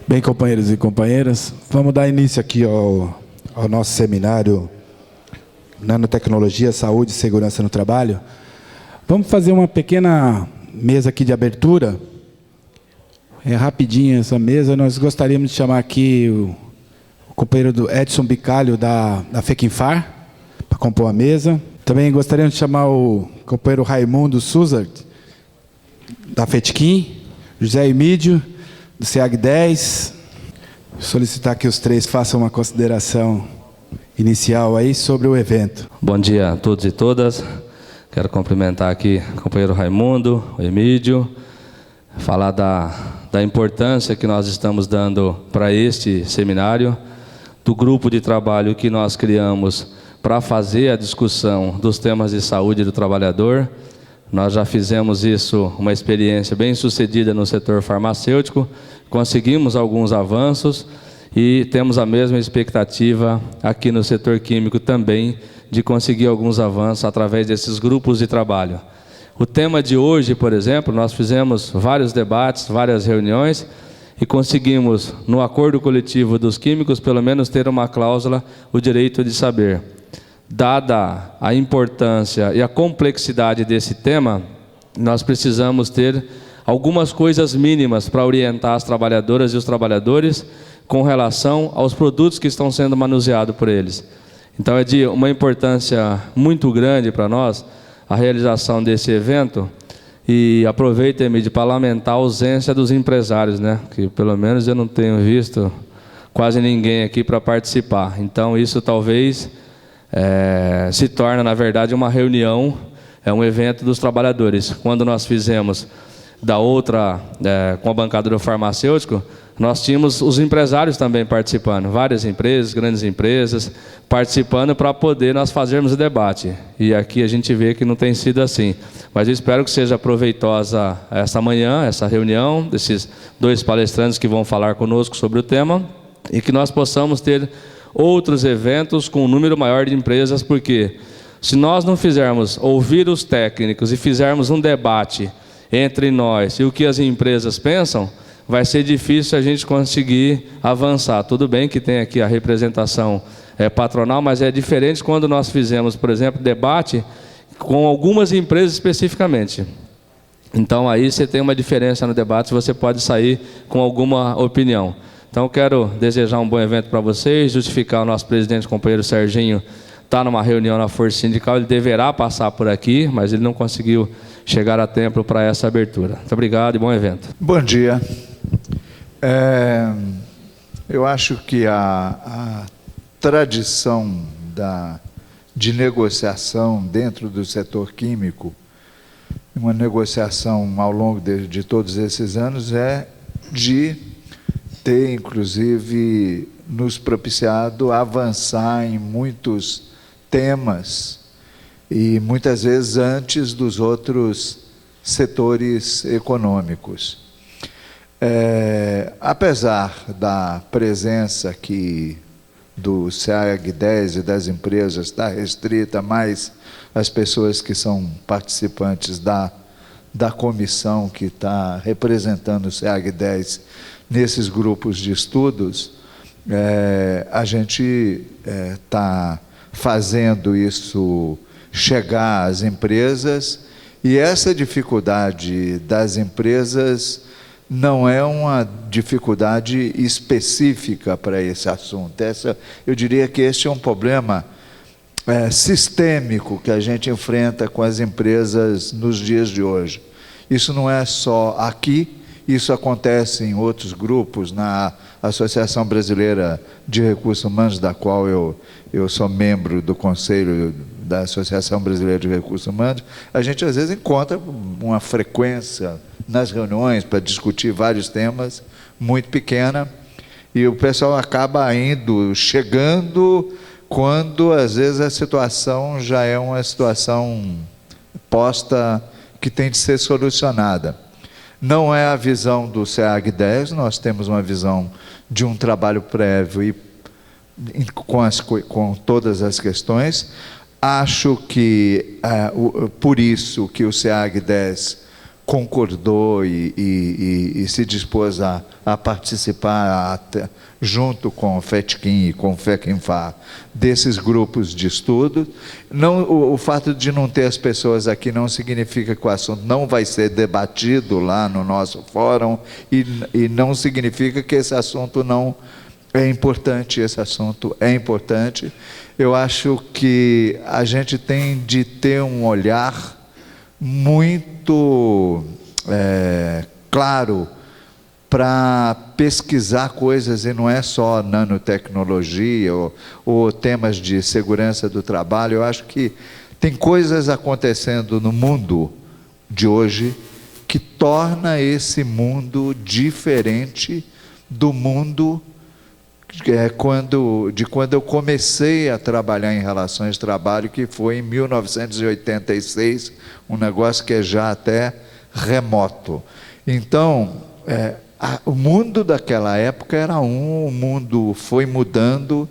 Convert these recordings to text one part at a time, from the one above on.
Bem, companheiros e companheiras, vamos dar início aqui ao nosso seminário Nanotecnologia, Saúde e Segurança no Trabalho. Vamos fazer uma pequena mesa aqui de abertura. É rapidinha essa mesa. Nós gostaríamos de chamar aqui o companheiro do Edson Bicalho, da FECINFAR, para compor a mesa. Também gostaríamos de chamar o companheiro Raimundo Suzart, da FETIQUIM, José Emídio, do SEAG10. Solicitar que os três façam uma consideração inicial aí sobre o evento. Bom dia a todos e todas. Quero cumprimentar aqui o companheiro Raimundo, o Emídio, falar da importância que nós estamos dando para este seminário, do grupo de trabalho que nós criamos para fazer a discussão dos temas de saúde do trabalhador. Nós já fizemos isso, uma experiência bem sucedida no setor farmacêutico, conseguimos alguns avanços e temos a mesma expectativa aqui no setor químico também, de conseguir alguns avanços através desses grupos de trabalho. O tema de hoje, por exemplo, nós fizemos vários debates, várias reuniões e conseguimos, no acordo coletivo dos químicos, pelo menos ter uma cláusula, o direito de saber. Dada a importância e a complexidade desse tema, nós precisamos ter algumas coisas mínimas para orientar as trabalhadoras e os trabalhadores com relação aos produtos que estão sendo manuseados por eles. Então é de uma importância muito grande para nós a realização desse evento, e aproveito, Emílio, para lamentar a ausência dos empresários, né? Que pelo menos eu não tenho visto quase ninguém aqui para participar. Então isso talvez se torna, na verdade, uma reunião, um evento dos trabalhadores. Quando nós fizemos da outra, com a bancada do farmacêutico, nós tínhamos os empresários também participando, várias empresas, grandes empresas, participando para poder nós fazermos o debate. E aqui a gente vê que não tem sido assim. Mas eu espero que seja proveitosa essa manhã, essa reunião, desses dois palestrantes que vão falar conosco sobre o tema, e que nós possamos ter outros eventos com um número maior de empresas, porque se nós não fizermos ouvir os técnicos e fizermos um debate entre nós e o que as empresas pensam, vai ser difícil a gente conseguir avançar. Tudo bem que tem aqui a representação patronal, mas é diferente quando nós fizemos, por exemplo, debate com algumas empresas especificamente. Então aí você tem uma diferença no debate, você pode sair com alguma opinião. Então quero desejar um bom evento para vocês, justificar o nosso presidente, companheiro Serginho, está numa reunião na Força Sindical, ele deverá passar por aqui, mas ele não conseguiu chegar a tempo para essa abertura. Muito obrigado e bom evento. Bom dia. Eu acho que a tradição de negociação dentro do setor químico, uma negociação ao longo de todos esses anos, é de ter, inclusive, nos propiciado avançar em muitos temas e, muitas vezes, antes dos outros setores econômicos. Apesar da presença aqui do SEAG10 e das empresas estar restrita mais às pessoas que são participantes da comissão que está representando o SEAG10 nesses grupos de estudos, a gente está fazendo isso chegar às empresas, e essa dificuldade das empresas não é uma dificuldade específica para esse assunto. Eu diria que este é um problema sistêmico que a gente enfrenta com as empresas nos dias de hoje. Isso não é só aqui, isso acontece em outros grupos, na Associação Brasileira de Recursos Humanos, da qual eu sou membro do Conselho da Associação Brasileira de Recursos Humanos. A gente, às vezes, encontra uma frequência nas reuniões para discutir vários temas muito pequena, e o pessoal acaba chegando quando, às vezes, a situação já é uma situação posta que tem de ser solucionada. Não é a visão do SEAG10, nós temos uma visão de um trabalho prévio e com todas as questões. Acho que, por isso que o SEAG10 concordou e se dispôs a participar junto com o FETKIM e com o FECINFAR desses grupos de estudo. Não, o fato de não ter as pessoas aqui não significa que o assunto não vai ser debatido lá no nosso fórum e não significa que esse assunto não é importante. Esse assunto é importante. Eu acho que a gente tem de ter um olhar muito claro para pesquisar coisas, e não é só nanotecnologia ou temas de segurança do trabalho. Eu acho que tem coisas acontecendo no mundo de hoje que torna esse mundo diferente do mundo quando eu comecei a trabalhar em relações de trabalho, que foi em 1986, um negócio que é já até remoto. Então, o mundo daquela época era o mundo foi mudando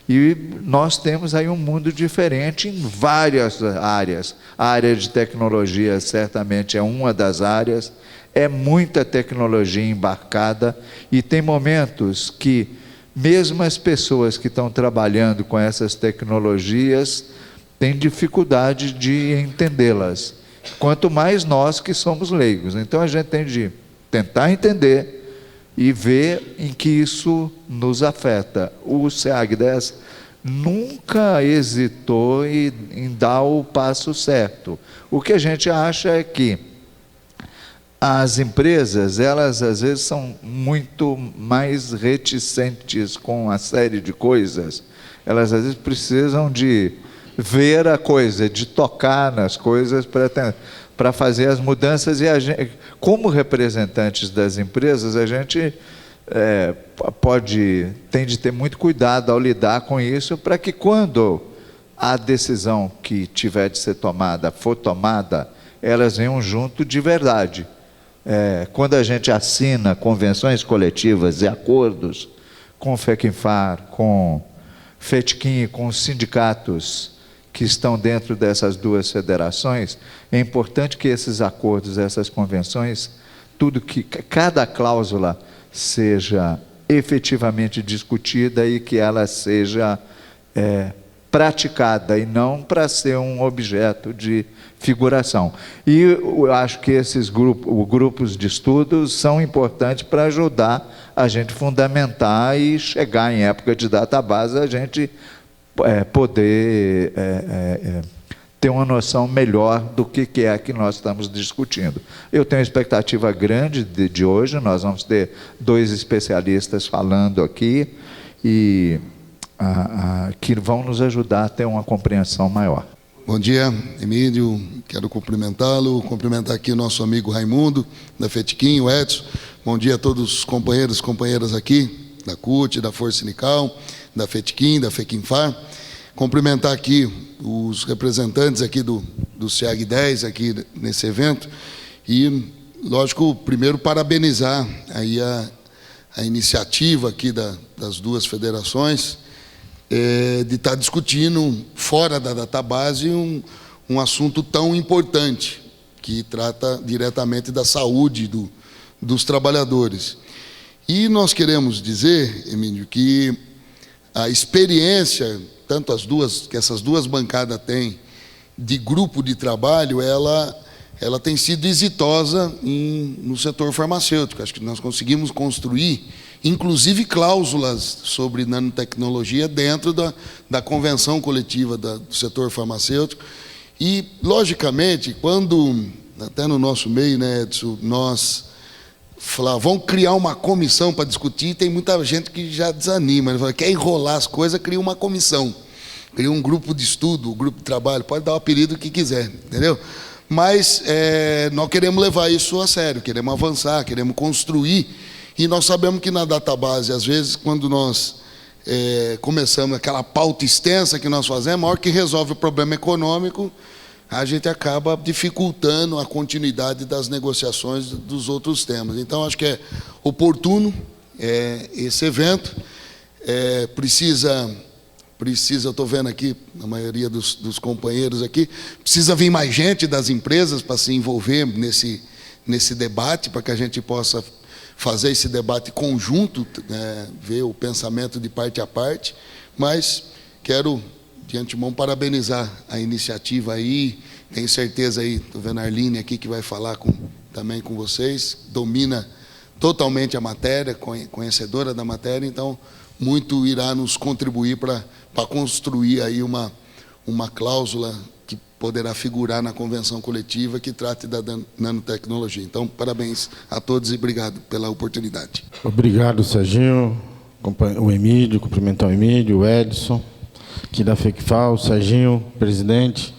e nós temos aí um mundo diferente em várias áreas. A área de tecnologia certamente é uma das áreas, é muita tecnologia embarcada e tem momentos que mesmo as pessoas que estão trabalhando com essas tecnologias têm dificuldade de entendê-las, quanto mais nós que somos leigos. Então a gente tem de tentar entender e ver em que isso nos afeta. O SEAG-10 nunca hesitou em dar o passo certo. O que a gente acha é que as empresas, elas às vezes são muito mais reticentes com uma série de coisas. Elas às vezes precisam de ver a coisa, de tocar nas coisas para fazer as mudanças. E a gente, como representantes das empresas, a gente tem de ter muito cuidado ao lidar com isso, para que quando a decisão que tiver de ser tomada for tomada, elas venham junto de verdade. Quando a gente assina convenções coletivas e acordos com o FECINFAR, com FETKIM, com os sindicatos que estão dentro dessas duas federações, é importante que esses acordos, essas convenções, cada cláusula seja efetivamente discutida e que ela seja praticada e não para ser um objeto de figuração. E eu acho que esses grupos de estudos são importantes para ajudar a gente fundamentar e chegar em época de database, a gente poder ter uma noção melhor do que é que nós estamos discutindo. Eu tenho uma expectativa grande de hoje, nós vamos ter 2 especialistas falando aqui e que vão nos ajudar a ter uma compreensão maior. Bom dia, Emílio, quero cumprimentá-lo, cumprimentar aqui o nosso amigo Raimundo, da FETKIM, o Edson. Bom dia a todos os companheiros e companheiras aqui, da CUT, da Força Sindical, da FETKIM, da FECINFAR. Cumprimentar aqui os representantes aqui do SEAG-10, aqui nesse evento. E, lógico, primeiro parabenizar aí a iniciativa aqui das duas federações, de estar discutindo fora da database um assunto tão importante, que trata diretamente da saúde dos trabalhadores. E nós queremos dizer, Emílio, que a experiência, tanto que essas duas bancadas têm, de grupo de trabalho, ela tem sido exitosa no setor farmacêutico. Acho que nós conseguimos construir, inclusive, cláusulas sobre nanotecnologia dentro da convenção coletiva do setor farmacêutico. E, logicamente, quando, até no nosso meio, né, Edson, nós falamos, vamos criar uma comissão para discutir, tem muita gente que já desanima, ele fala, quer enrolar as coisas, cria uma comissão, cria um grupo de estudo, um grupo de trabalho, pode dar o apelido que quiser, entendeu? Mas nós queremos levar isso a sério, queremos avançar, queremos construir. E nós sabemos que na database, às vezes, quando nós começamos aquela pauta extensa que nós fazemos, a hora que resolve o problema econômico, a gente acaba dificultando a continuidade das negociações dos outros temas. Então, acho que é oportuno esse evento. Precisa, eu estou vendo aqui, a maioria dos companheiros aqui, precisa vir mais gente das empresas para se envolver nesse debate, para que a gente possa fazer esse debate conjunto, ver o pensamento de parte a parte, mas quero, de antemão, parabenizar a iniciativa aí, tenho certeza aí, estou vendo a Arline aqui que vai falar também com vocês, domina totalmente a matéria, conhecedora da matéria, então muito irá nos contribuir para construir aí uma cláusula que poderá figurar na convenção coletiva que trate da nanotecnologia. Então, parabéns a todos e obrigado pela oportunidade. Obrigado, Serginho, o Emílio, cumprimentar o Emílio, o Edson, aqui da FECFAL, o Serginho, presidente,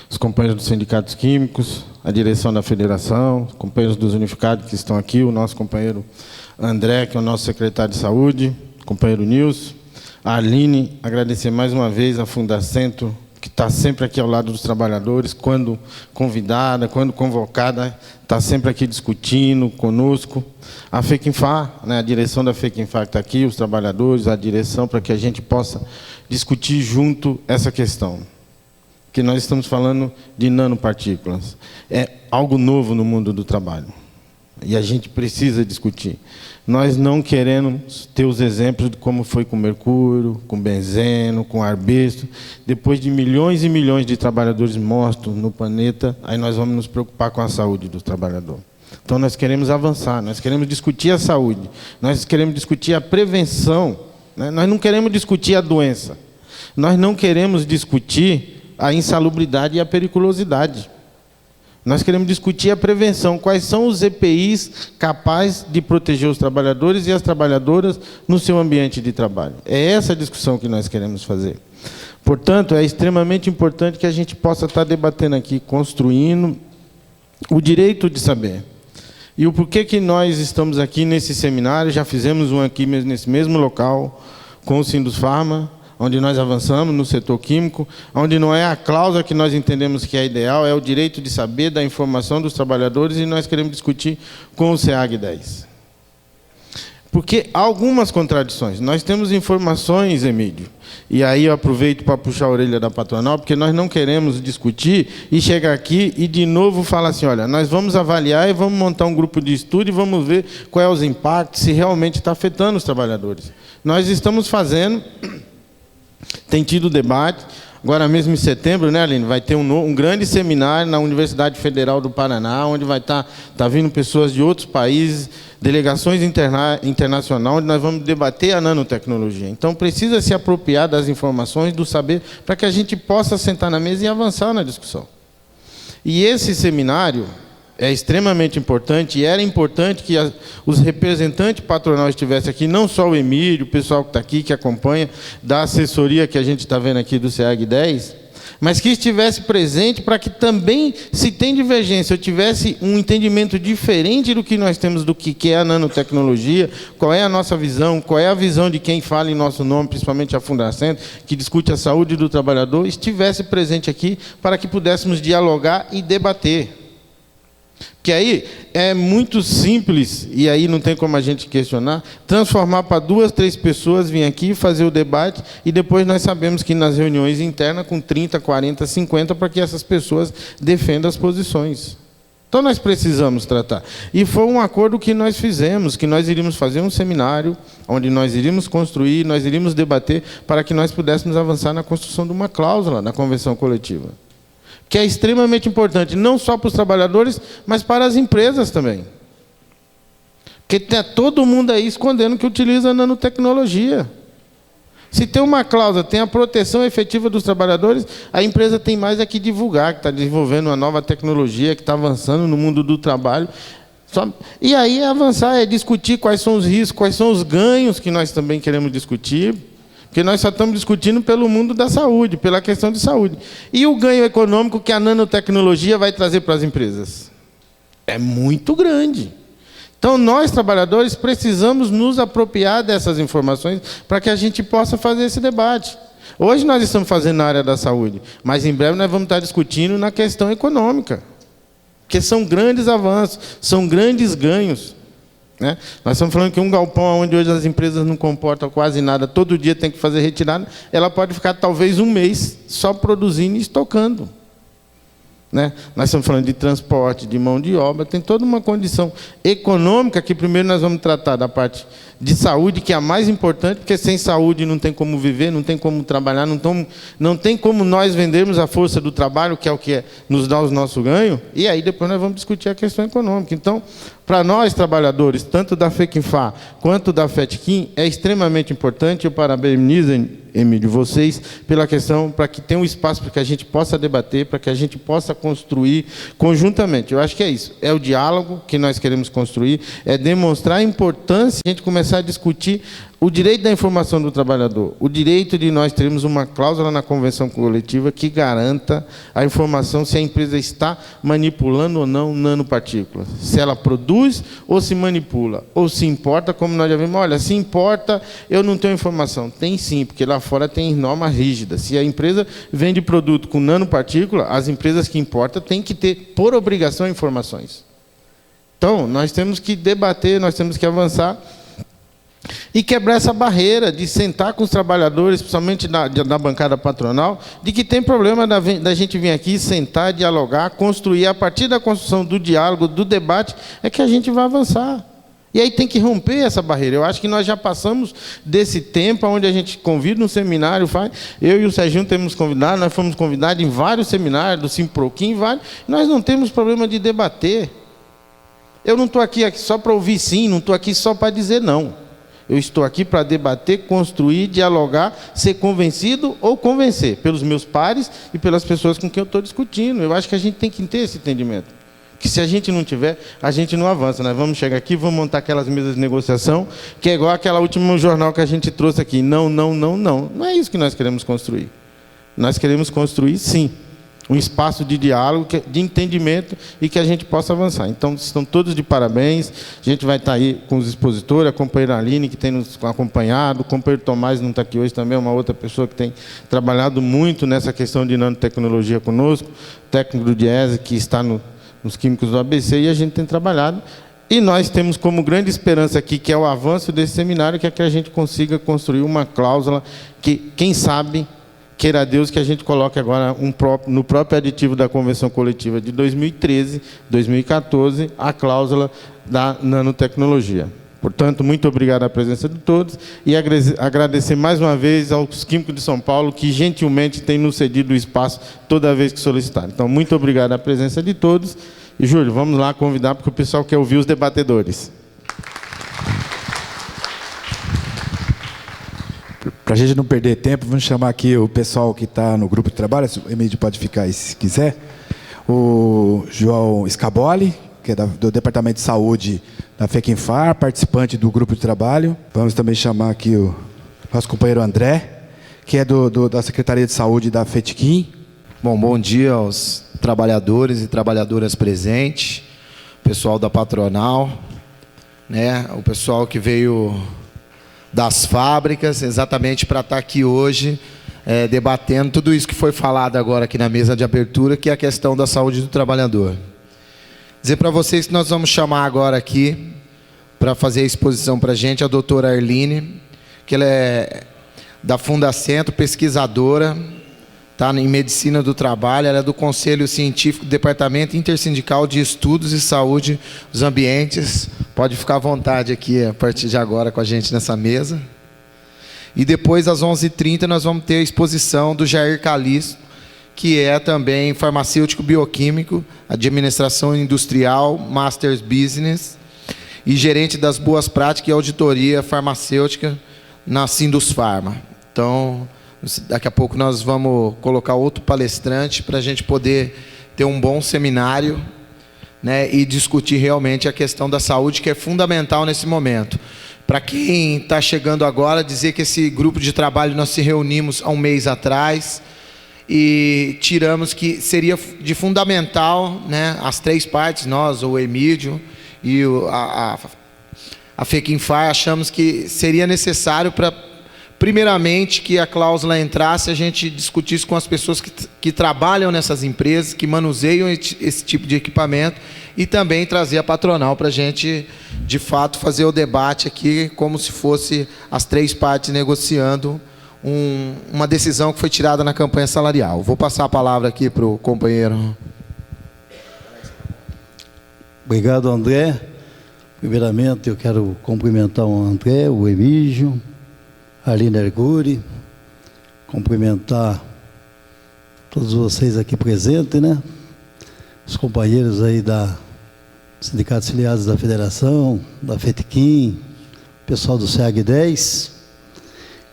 os companheiros dos sindicatos químicos, a direção da federação, os companheiros dos unificados que estão aqui, o nosso companheiro André, que é o nosso secretário de saúde, o companheiro Nilson, a Arline, agradecer mais uma vez a Fundacentro, que está sempre aqui ao lado dos trabalhadores, quando convidada, quando convocada, está sempre aqui discutindo conosco. A FECINFA, a direção da FECINFA que está aqui, os trabalhadores, a direção, para que a gente possa discutir junto essa questão. Que nós estamos falando de nanopartículas. É algo novo no mundo do trabalho. E a gente precisa discutir. Nós não queremos ter os exemplos de como foi com mercúrio, com benzeno, com asbesto. Depois de milhões e milhões de trabalhadores mortos no planeta, aí nós vamos nos preocupar com a saúde do trabalhador. Então, nós queremos avançar, nós queremos discutir a saúde, nós queremos discutir a prevenção, né? Nós não queremos discutir a doença, nós não queremos discutir a insalubridade e a periculosidade. Nós queremos discutir a prevenção, quais são os EPIs capazes de proteger os trabalhadores e as trabalhadoras no seu ambiente de trabalho. É essa a discussão que nós queremos fazer. Portanto, é extremamente importante que a gente possa estar debatendo aqui, construindo o direito de saber. E o porquê que nós estamos aqui nesse seminário, já fizemos um aqui nesse mesmo local, com o Sindusfarma, onde nós avançamos no setor químico, onde não é a cláusula que nós entendemos que é ideal, é o direito de saber da informação dos trabalhadores, e nós queremos discutir com o SEAG 10. Porque há algumas contradições. Nós temos informações, Emílio, e aí eu aproveito para puxar a orelha da patronal, porque nós não queremos discutir e chegar aqui e de novo falar assim, olha, nós vamos avaliar e vamos montar um grupo de estudo e vamos ver quais são os impactos, se realmente está afetando os trabalhadores. Nós estamos fazendo... Tem tido debate, agora mesmo em setembro, né, Aline, vai ter um grande seminário na Universidade Federal do Paraná, onde vai estar vindo pessoas de outros países, delegações internacionais, onde nós vamos debater a nanotecnologia. Então, precisa se apropriar das informações, do saber, para que a gente possa sentar na mesa e avançar na discussão. E esse seminário é extremamente importante, e era importante que os representantes patronais estivessem aqui, não só o Emílio, o pessoal que está aqui, que acompanha, da assessoria que a gente está vendo aqui do SEAG 10, mas que estivesse presente para que também, se tem divergência, eu tivesse um entendimento diferente do que nós temos do que é a nanotecnologia, qual é a nossa visão, qual é a visão de quem fala em nosso nome, principalmente a Fundacentro, que discute a saúde do trabalhador, estivesse presente aqui para que pudéssemos dialogar e debater. Que aí é muito simples, e aí não tem como a gente questionar, transformar para 2, 3 pessoas vir aqui fazer o debate, e depois nós sabemos que nas reuniões internas, com 30, 40, 50, para que essas pessoas defendam as posições. Então nós precisamos tratar. E foi um acordo que nós fizemos, que nós iríamos fazer um seminário, onde nós iríamos construir, nós iríamos debater, para que nós pudéssemos avançar na construção de uma cláusula na convenção coletiva. Que é extremamente importante, não só para os trabalhadores, mas para as empresas também. Porque tem todo mundo aí escondendo que utiliza nanotecnologia. Se tem uma cláusula, tem a proteção efetiva dos trabalhadores, a empresa tem mais é que divulgar, que está desenvolvendo uma nova tecnologia, que está avançando no mundo do trabalho. E aí é avançar, é discutir quais são os riscos, quais são os ganhos que nós também queremos discutir, porque nós só estamos discutindo pelo mundo da saúde, pela questão de saúde. E o ganho econômico que a nanotecnologia vai trazer para as empresas? É muito grande. Então, nós, trabalhadores, precisamos nos apropriar dessas informações para que a gente possa fazer esse debate. Hoje nós estamos fazendo na área da saúde, mas em breve nós vamos estar discutindo na questão econômica. Porque são grandes avanços, são grandes ganhos. Né? Nós estamos falando que um galpão onde hoje as empresas não comportam quase nada, todo dia tem que fazer retirada, ela pode ficar talvez um mês só produzindo e estocando. né? Nós estamos falando de transporte, de mão de obra, tem toda uma condição econômica que primeiro nós vamos tratar da parte de saúde, que é a mais importante, porque sem saúde não tem como viver, não tem como trabalhar, não tem como nós vendermos a força do trabalho, que é o que nos dá o nosso ganho, e aí depois nós vamos discutir a questão econômica. Então, para nós trabalhadores, tanto da FECINFAR quanto da FETICIM, é extremamente importante. Eu parabenizo, Emílio, vocês pela questão, para que tenha um espaço para que a gente possa debater, para que a gente possa construir conjuntamente. Eu acho que é isso, é o diálogo que nós queremos construir, é demonstrar a importância de a gente começar a discutir o direito da informação do trabalhador, o direito de nós termos uma cláusula na convenção coletiva que garanta a informação se a empresa está manipulando ou não nanopartículas, se ela produz ou se manipula, ou se importa, como nós já vimos. Olha, se importa, eu não tenho informação. Tem sim, porque lá fora tem norma rígida. Se a empresa vende produto com nanopartícula, as empresas que importam têm que ter, por obrigação, informações. Então, nós temos que debater, nós temos que avançar e quebrar essa barreira de sentar com os trabalhadores, principalmente da bancada patronal, de que tem problema da gente vir aqui, sentar, dialogar, construir. A partir da construção do diálogo, do debate, é que a gente vai avançar. E aí tem que romper essa barreira. Eu acho que nós já passamos desse tempo onde a gente convida no seminário, eu e o Serginho temos convidado, nós fomos convidados em vários seminários, do Simproquim, vários, nós não temos problema de debater. Eu não estou aqui só para ouvir sim, não estou aqui só para dizer não. Eu estou aqui para debater, construir, dialogar, ser convencido ou convencer pelos meus pares e pelas pessoas com quem eu estou discutindo. Eu acho que a gente tem que ter esse entendimento. Que se a gente não tiver, a gente não avança. Nós vamos chegar aqui, vamos montar aquelas mesas de negociação, que é igual aquela última jornal que a gente trouxe aqui. Não, não, não, não. Não é isso que nós queremos construir. Nós queremos construir, sim, um espaço de diálogo, de entendimento e que a gente possa avançar. Então, estão todos de parabéns. A gente vai estar aí com os expositores, a companheira Aline, que tem nos acompanhado, o companheiro Tomás não está aqui hoje também, é uma outra pessoa que tem trabalhado muito nessa questão de nanotecnologia conosco, o técnico do Diese, que está nos químicos do ABC, e a gente tem trabalhado. E nós temos como grande esperança aqui, que é o avanço desse seminário, que é que a gente consiga construir uma cláusula que, quem sabe, queira Deus que a gente coloque agora no próprio aditivo da Convenção Coletiva de 2013, 2014, a cláusula da nanotecnologia. Portanto, muito obrigado à presença de todos e agradecer mais uma vez aos químicos de São Paulo, que gentilmente têm nos cedido o espaço toda vez que solicitaram. Então, muito obrigado à presença de todos. E, Júlio, vamos lá convidar, porque o pessoal quer ouvir os debatedores. Para a gente não perder tempo, vamos chamar aqui o pessoal que está no grupo de trabalho. O Emílio pode ficar aí se quiser. O João Scaboli, que é do Departamento de Saúde da FECINFAR, participante do grupo de trabalho. Vamos também chamar aqui o nosso companheiro André, que é da Secretaria de Saúde da FETICIM. Bom dia aos trabalhadores e trabalhadoras presentes, pessoal da patronal, né, o pessoal que veio das fábricas, exatamente para estar aqui hoje, debatendo tudo isso que foi falado agora aqui na mesa de abertura, que é a questão da saúde do trabalhador. Dizer para vocês que nós vamos chamar agora aqui, para fazer a exposição para a gente, a doutora Arline, que ela é da Fundacentro, pesquisadora, está em Medicina do Trabalho, ela é do Conselho Científico do Departamento Intersindical de Estudos e Saúde dos Ambientes. Pode ficar à vontade aqui, a partir de agora, com a gente nessa mesa. E depois, às 11h30, nós vamos ter a exposição do Jair Calisto, que é também farmacêutico bioquímico, administração industrial, Masters Business, e gerente das boas práticas e auditoria farmacêutica na Sindusfarma. Então, daqui a pouco nós vamos colocar outro palestrante para a gente poder ter um bom seminário, né, e discutir realmente a questão da saúde, que é fundamental nesse momento. Para quem está chegando agora, dizer que esse grupo de trabalho nós se reunimos há um mês atrás e tiramos que seria de fundamental, né, as três partes, nós, o Emílio e a FECINFAR, achamos que seria necessário para, primeiramente, que a cláusula entrasse, a gente discutisse com as pessoas que trabalham nessas empresas, que manuseiam esse tipo de equipamento, e também trazer a patronal para a gente, de fato, fazer o debate aqui como se fosse as três partes negociando uma decisão que foi tirada na campanha salarial. Vou passar a palavra aqui para o companheiro Obrigado, André. Primeiramente, eu quero cumprimentar o André, o Emílio, a Arline Arcuri, cumprimentar todos vocês aqui presentes, né? Os companheiros aí da Sindicatos Filiados da Federação, da FETIQUIM, pessoal do SEAG 10,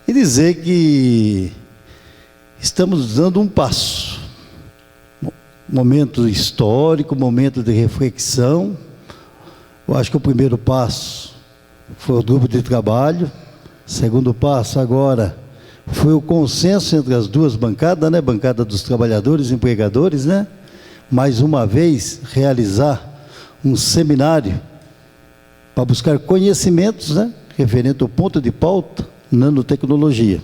e dizer que estamos dando um passo, momento histórico, momento de reflexão. Eu acho que o primeiro passo foi o grupo de trabalho, o segundo passo agora foi o consenso entre as duas bancadas, né? Bancada dos trabalhadores e empregadores, né? Mais uma vez, realizar um seminário para buscar conhecimentos, né? Referente ao ponto de pauta, nanotecnologia.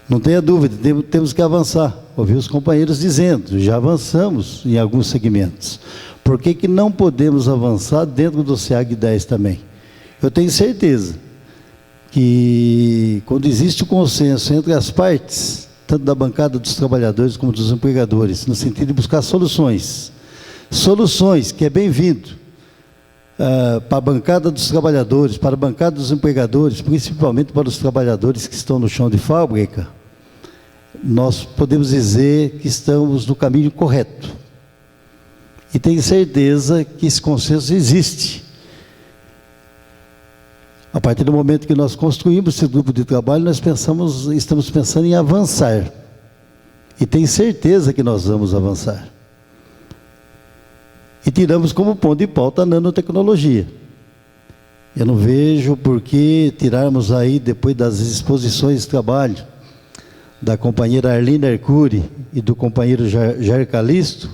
Não tenha dúvida, temos que avançar. Ouvi os companheiros dizendo, já avançamos em alguns segmentos. Por que não podemos avançar dentro do SEAG 10 também? Eu tenho certeza que quando existe o consenso entre as partes, tanto da bancada dos trabalhadores como dos empregadores, no sentido de buscar soluções, que é bem-vindo para a bancada dos trabalhadores, para a bancada dos empregadores, principalmente para os trabalhadores que estão no chão de fábrica, nós podemos dizer que estamos no caminho correto. E tenho certeza que esse consenso existe. A partir do momento que nós construímos esse grupo de trabalho, nós estamos pensando em avançar. E tenho certeza que nós vamos avançar. E tiramos como ponto de pauta a nanotecnologia. Eu não vejo por que tirarmos aí, depois das exposições de trabalho, da companheira Arline Arcuri e do companheiro Jair Calisto,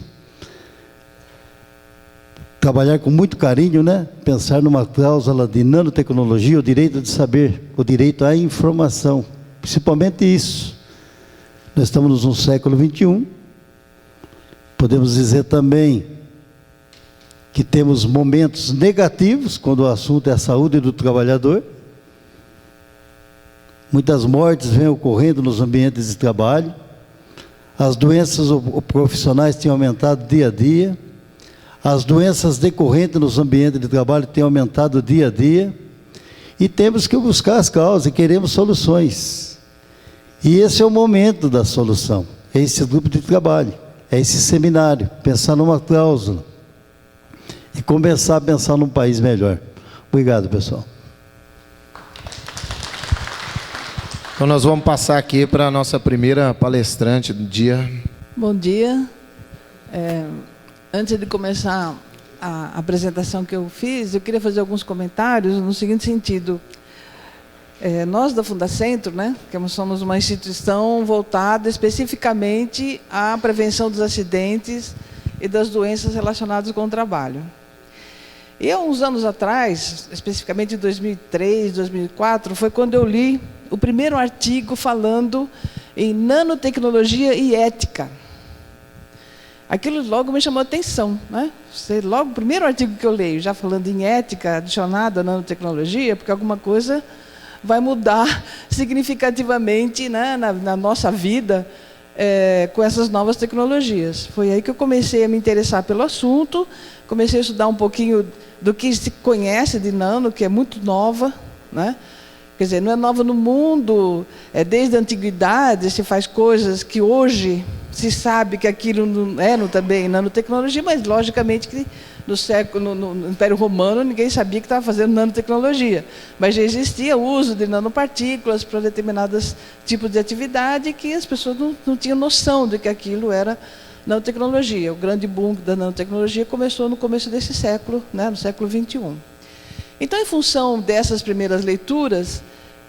trabalhar com muito carinho, né? Pensar numa cláusula de nanotecnologia, o direito de saber, o direito à informação, principalmente isso. Nós estamos no século XXI, podemos dizer também que temos momentos negativos, quando o assunto é a saúde do trabalhador. Muitas mortes vêm ocorrendo nos ambientes de trabalho, as doenças profissionais têm aumentado dia a dia, as doenças decorrentes nos ambientes de trabalho têm aumentado dia a dia, e temos que buscar as causas, e queremos soluções. E esse é o momento da solução, é esse grupo de trabalho, é esse seminário, pensar numa cláusula, e começar a pensar num país melhor. Obrigado, pessoal. Então nós vamos passar aqui para a nossa primeira palestrante do dia. Bom dia. Antes de começar a apresentação que eu fiz, eu queria fazer alguns comentários no seguinte sentido. Nós da Fundacentro, né, que somos uma instituição voltada especificamente à prevenção dos acidentes e das doenças relacionadas com o trabalho. E há uns anos atrás, especificamente em 2003, 2004, foi quando eu li o primeiro artigo falando em nanotecnologia e ética. Aquilo logo me chamou a atenção, né? Logo, o primeiro artigo que eu leio, já falando em ética adicionada à nanotecnologia, porque alguma coisa vai mudar significativamente, né, na nossa vida com essas novas tecnologias. Foi aí que eu comecei a me interessar pelo assunto, comecei a estudar um pouquinho do que se conhece de nano, que é muito nova, né? Quer dizer, não é nova no mundo, desde a antiguidade se faz coisas que hoje se sabe que aquilo não era também nanotecnologia, mas logicamente que no Império Romano ninguém sabia que estava fazendo nanotecnologia. Mas já existia o uso de nanopartículas para determinados tipos de atividade que as pessoas não tinham noção de que aquilo era nanotecnologia. O grande boom da nanotecnologia começou no começo desse século, né, no século XXI. Então, em função dessas primeiras leituras,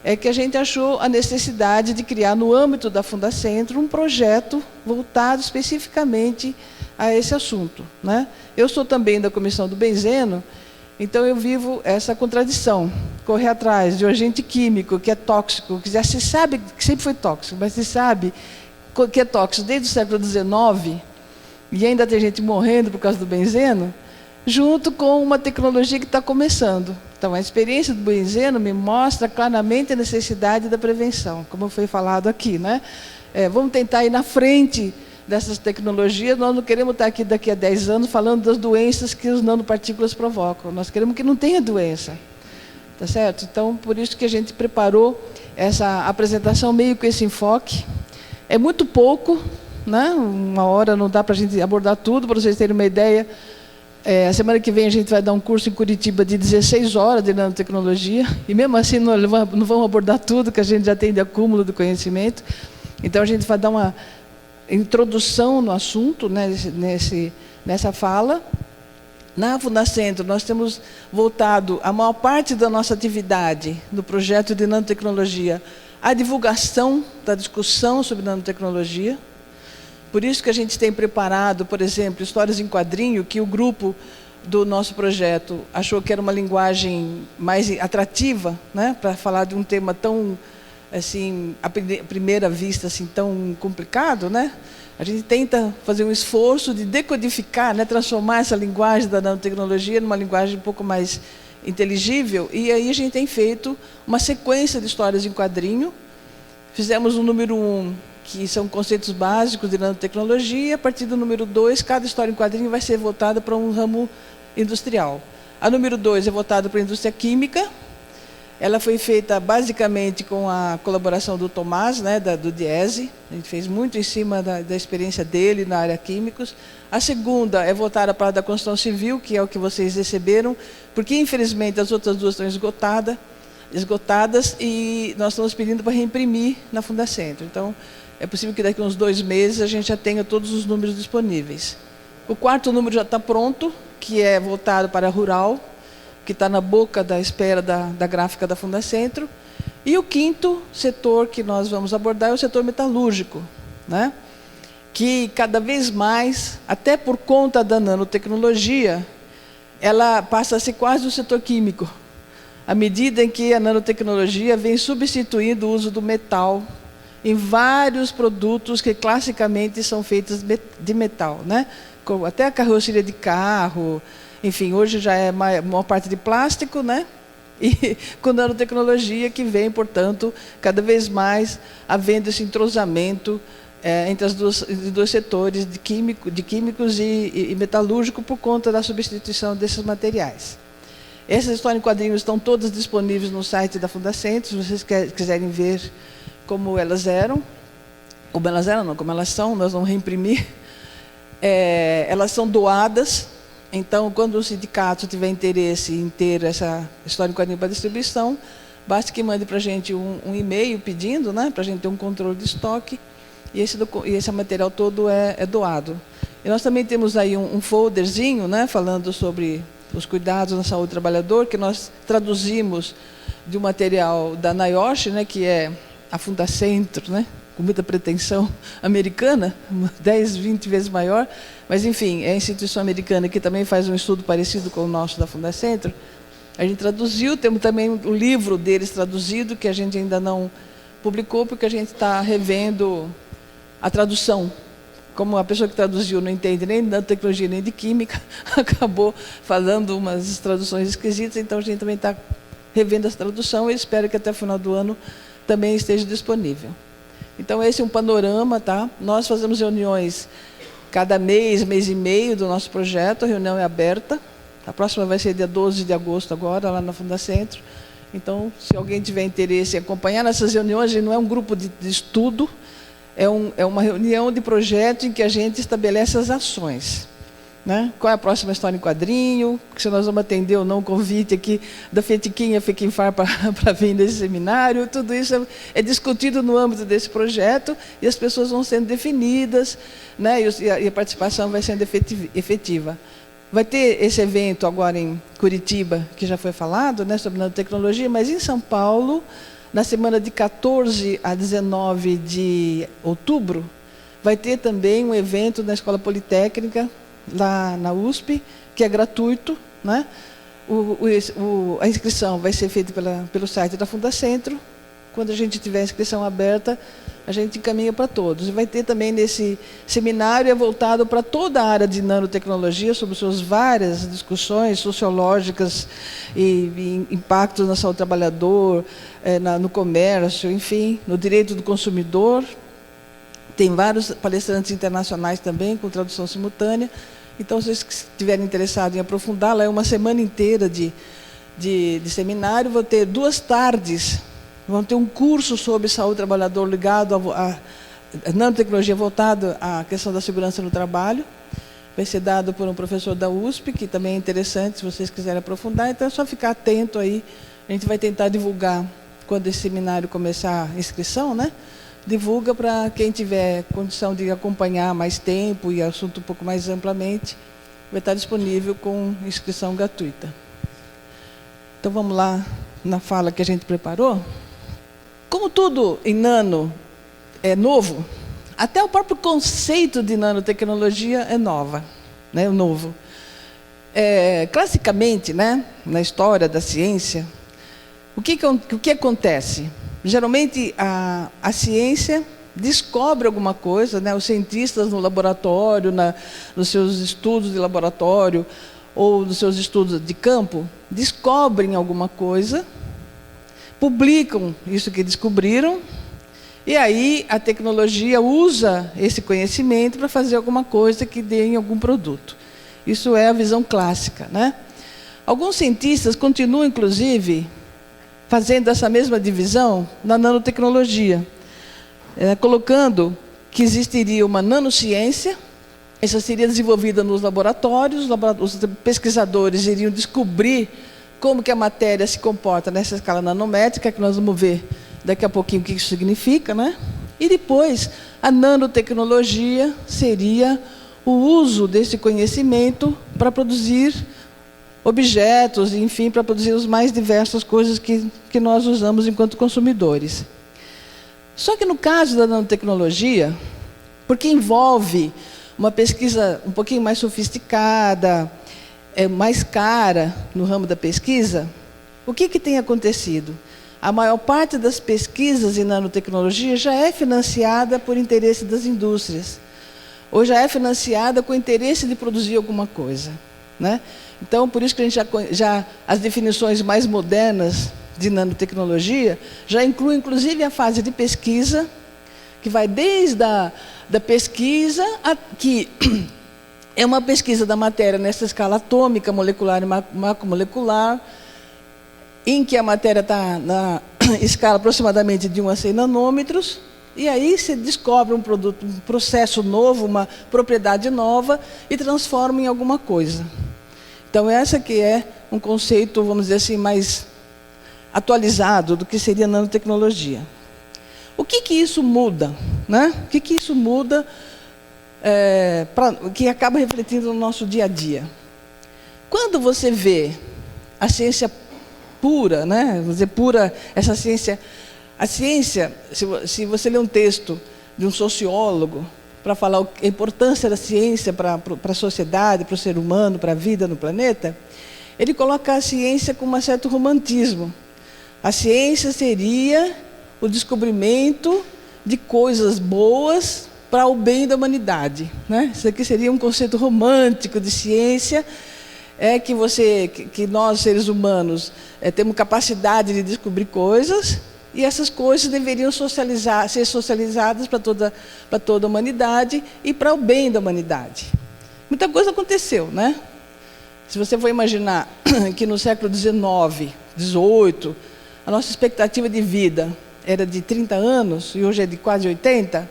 é que a gente achou a necessidade de criar, no âmbito da Fundacentro, um projeto voltado especificamente a esse assunto, né? Eu sou também da Comissão do Benzeno, então eu vivo essa contradição, correr atrás de um agente químico que é tóxico, que já se sabe que sempre foi tóxico, mas se sabe que é tóxico desde o século XIX, e ainda tem gente morrendo por causa do benzeno, junto com uma tecnologia que está começando. Então, a experiência do benzeno me mostra claramente a necessidade da prevenção, como foi falado aqui, né? Vamos tentar ir na frente dessas tecnologias, nós não queremos estar aqui daqui a 10 anos falando das doenças que as nanopartículas provocam. Nós queremos que não tenha doença. Tá certo? Então, por isso que a gente preparou essa apresentação meio com esse enfoque. É muito pouco, né? Uma hora não dá para a gente abordar tudo, para vocês terem uma ideia. A semana que vem a gente vai dar um curso em Curitiba de 16 horas de nanotecnologia, e mesmo assim não vamos abordar tudo, que a gente já tem de acúmulo de conhecimento. Então, a gente vai dar uma introdução no assunto, né, nessa fala. Na Fundacentro, nós temos voltado a maior parte da nossa atividade no projeto de nanotecnologia à divulgação da discussão sobre nanotecnologia. Por isso que a gente tem preparado, por exemplo, histórias em quadrinho, que o grupo do nosso projeto achou que era uma linguagem mais atrativa, né, para falar de um tema tão, assim, à primeira vista, assim, tão complicado, né? A gente tenta fazer um esforço de decodificar, né, transformar essa linguagem da nanotecnologia numa linguagem um pouco mais inteligível, e aí a gente tem feito uma sequência de histórias em quadrinho. Fizemos o número 1, que são conceitos básicos de nanotecnologia, e a partir do número 2, cada história em quadrinho vai ser voltada para um ramo industrial. A número 2 é voltada para a indústria química. Ela foi feita basicamente com a colaboração do Tomás, né, do Diese. A gente fez muito em cima da experiência dele na área químicos. A segunda é voltada para a da construção civil, que é o que vocês receberam, porque infelizmente as outras duas estão esgotadas, e nós estamos pedindo para reimprimir na Fundacentro. Então, é possível que daqui a uns 2 meses a gente já tenha todos os números disponíveis. O 4º número já está pronto, que é voltado para a rural, que está na boca da espera da gráfica da Fundacentro. E o 5º setor que nós vamos abordar é o setor metalúrgico, né? Que cada vez mais, até por conta da nanotecnologia, ela passa a ser quase um setor químico, à medida em que a nanotecnologia vem substituindo o uso do metal em vários produtos que classicamente são feitos de metal, né? Como até a carroceria de carro. Enfim, hoje já é maior parte de plástico, né? E com nanotecnologia que vem, portanto, cada vez mais havendo esse entrosamento entre os dois setores de químicos e metalúrgico por conta da substituição desses materiais. Essas histórias em quadrinhos estão todas disponíveis no site da Fundacentro, se vocês quiserem ver como elas são, nós vamos reimprimir. Elas são doadas. Então, quando o sindicato tiver interesse em ter essa história em quadrinho para distribuição, basta que mande para a gente um e-mail pedindo, né, para a gente ter um controle de estoque, e esse material todo é doado. E nós também temos aí um folderzinho, né, falando sobre os cuidados na saúde do trabalhador, que nós traduzimos de um material da NIOSH, né, que é a Fundacentro, né, com muita pretensão americana, 10, 20 vezes maior, mas, enfim, é a instituição americana que também faz um estudo parecido com o nosso da Fundacentro. A gente traduziu, temos também o livro deles traduzido, que a gente ainda não publicou, porque a gente está revendo a tradução. Como a pessoa que traduziu não entende nem de tecnologia nem de química, acabou falando umas traduções esquisitas, então a gente também está revendo essa tradução e espero que até o final do ano também esteja disponível. Então, esse é um panorama, tá? Nós fazemos reuniões cada mês, mês e meio do nosso projeto, a reunião é aberta. A próxima vai ser dia 12 de agosto agora, lá na Fundacentro. Então, se alguém tiver interesse em acompanhar nessas reuniões, não é um grupo de estudo, é uma reunião de projeto em que a gente estabelece as ações. Né? Qual é a próxima história em quadrinho, se nós vamos atender ou não o convite aqui da Fetiquinha Fequinfar para vir nesse seminário, tudo isso é discutido no âmbito desse projeto e as pessoas vão sendo definidas, né? E a participação vai sendo efetiva. Vai ter esse evento agora em Curitiba, que já foi falado, né, sobre nanotecnologia, mas em São Paulo, na semana de 14 a 19 de outubro, vai ter também um evento na Escola Politécnica, lá na USP, que é gratuito, né? A inscrição vai ser feita pelo site da Fundacentro. Quando a gente tiver a inscrição aberta, a gente encaminha para todos. E vai ter também nesse seminário voltado para toda a área de nanotecnologia, sobre suas várias discussões sociológicas e impactos na saúde do trabalhador, no comércio, enfim, no direito do consumidor. Tem vários palestrantes internacionais também, com tradução simultânea. Então, se vocês estiverem interessados em aprofundá-la, é uma semana inteira de seminário. Vou ter 2 tardes, vão ter um curso sobre saúde do trabalhador ligado a nanotecnologia voltado à questão da segurança no trabalho. Vai ser dado por um professor da USP, que também é interessante, se vocês quiserem aprofundar. Então, é só ficar atento aí. A gente vai tentar divulgar, quando esse seminário começar a inscrição, né? Divulga para quem tiver condição de acompanhar mais tempo e assunto um pouco mais amplamente. Vai estar disponível com inscrição gratuita. Então, vamos lá na fala que a gente preparou. Como tudo em nano é novo, até o próprio conceito de nanotecnologia é novo. Classicamente, né, na história da ciência, o que acontece? Geralmente, a ciência descobre alguma coisa, né, os cientistas no laboratório, nos seus estudos de laboratório, ou nos seus estudos de campo, descobrem alguma coisa, publicam isso que descobriram, e aí a tecnologia usa esse conhecimento para fazer alguma coisa que dê em algum produto. Isso é a visão clássica, né? Alguns cientistas continuam, inclusive, fazendo essa mesma divisão na nanotecnologia, colocando que existiria uma nanociência. Essa seria desenvolvida nos laboratórios, os pesquisadores iriam descobrir como que a matéria se comporta nessa escala nanométrica, que nós vamos ver daqui a pouquinho o que isso significa, né? E depois, a nanotecnologia seria o uso desse conhecimento para produzir objetos, enfim, para produzir as mais diversas coisas que nós usamos enquanto consumidores. Só que no caso da nanotecnologia, porque envolve uma pesquisa um pouquinho mais sofisticada, mais cara no ramo da pesquisa, o que tem acontecido? A maior parte das pesquisas em nanotecnologia já é financiada por interesse das indústrias, ou já é financiada com interesse de produzir alguma coisa, né? Então, por isso que a gente já as definições mais modernas de nanotecnologia já incluem, inclusive, a fase de pesquisa, que vai desde da pesquisa, que é uma pesquisa da matéria nessa escala atômica, molecular e macromolecular, em que a matéria está na escala aproximadamente de 1 a 100 nanômetros, e aí se descobre um produto, um processo novo, uma propriedade nova, e transforma em alguma coisa. Então, essa que é um conceito, vamos dizer assim, mais atualizado do que seria nanotecnologia. O que isso muda, né? O que isso muda, que acaba refletindo no nosso dia a dia? Quando você vê a ciência pura, né? Vamos dizer, pura, essa ciência. A ciência, se você ler um texto de um sociólogo para falar a importância da ciência para a sociedade, para o ser humano, para a vida no planeta, ele coloca a ciência com um certo romantismo. A ciência seria o descobrimento de coisas boas para o bem da humanidade, né? Isso aqui seria um conceito romântico de ciência, que nós, seres humanos, temos capacidade de descobrir coisas, e essas coisas deveriam ser socializadas para toda a humanidade e para o bem da humanidade. Muita coisa aconteceu, né? Se você for imaginar que no século XIX, XVIII, a nossa expectativa de vida era de 30 anos e hoje é de quase 80,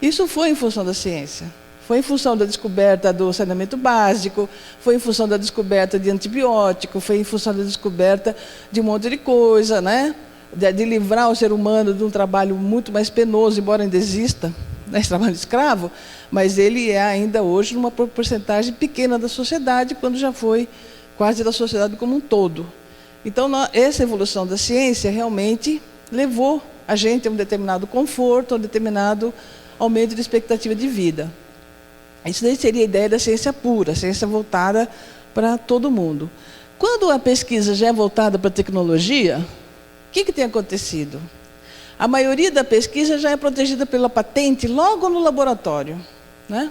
isso foi em função da ciência. Foi em função da descoberta do saneamento básico, foi em função da descoberta de antibiótico, foi em função da descoberta de um monte de coisa, né? De livrar o ser humano de um trabalho muito mais penoso, embora ainda exista, né, esse trabalho escravo, mas ele é ainda hoje uma porcentagem pequena da sociedade, quando já foi quase da sociedade como um todo. Então, essa evolução da ciência realmente levou a gente a um determinado conforto, a um determinado aumento de expectativa de vida. Isso daí seria a ideia da ciência pura, a ciência voltada para todo mundo. Quando a pesquisa já é voltada para a tecnologia, o que tem acontecido? A maioria da pesquisa já é protegida pela patente logo no laboratório, né?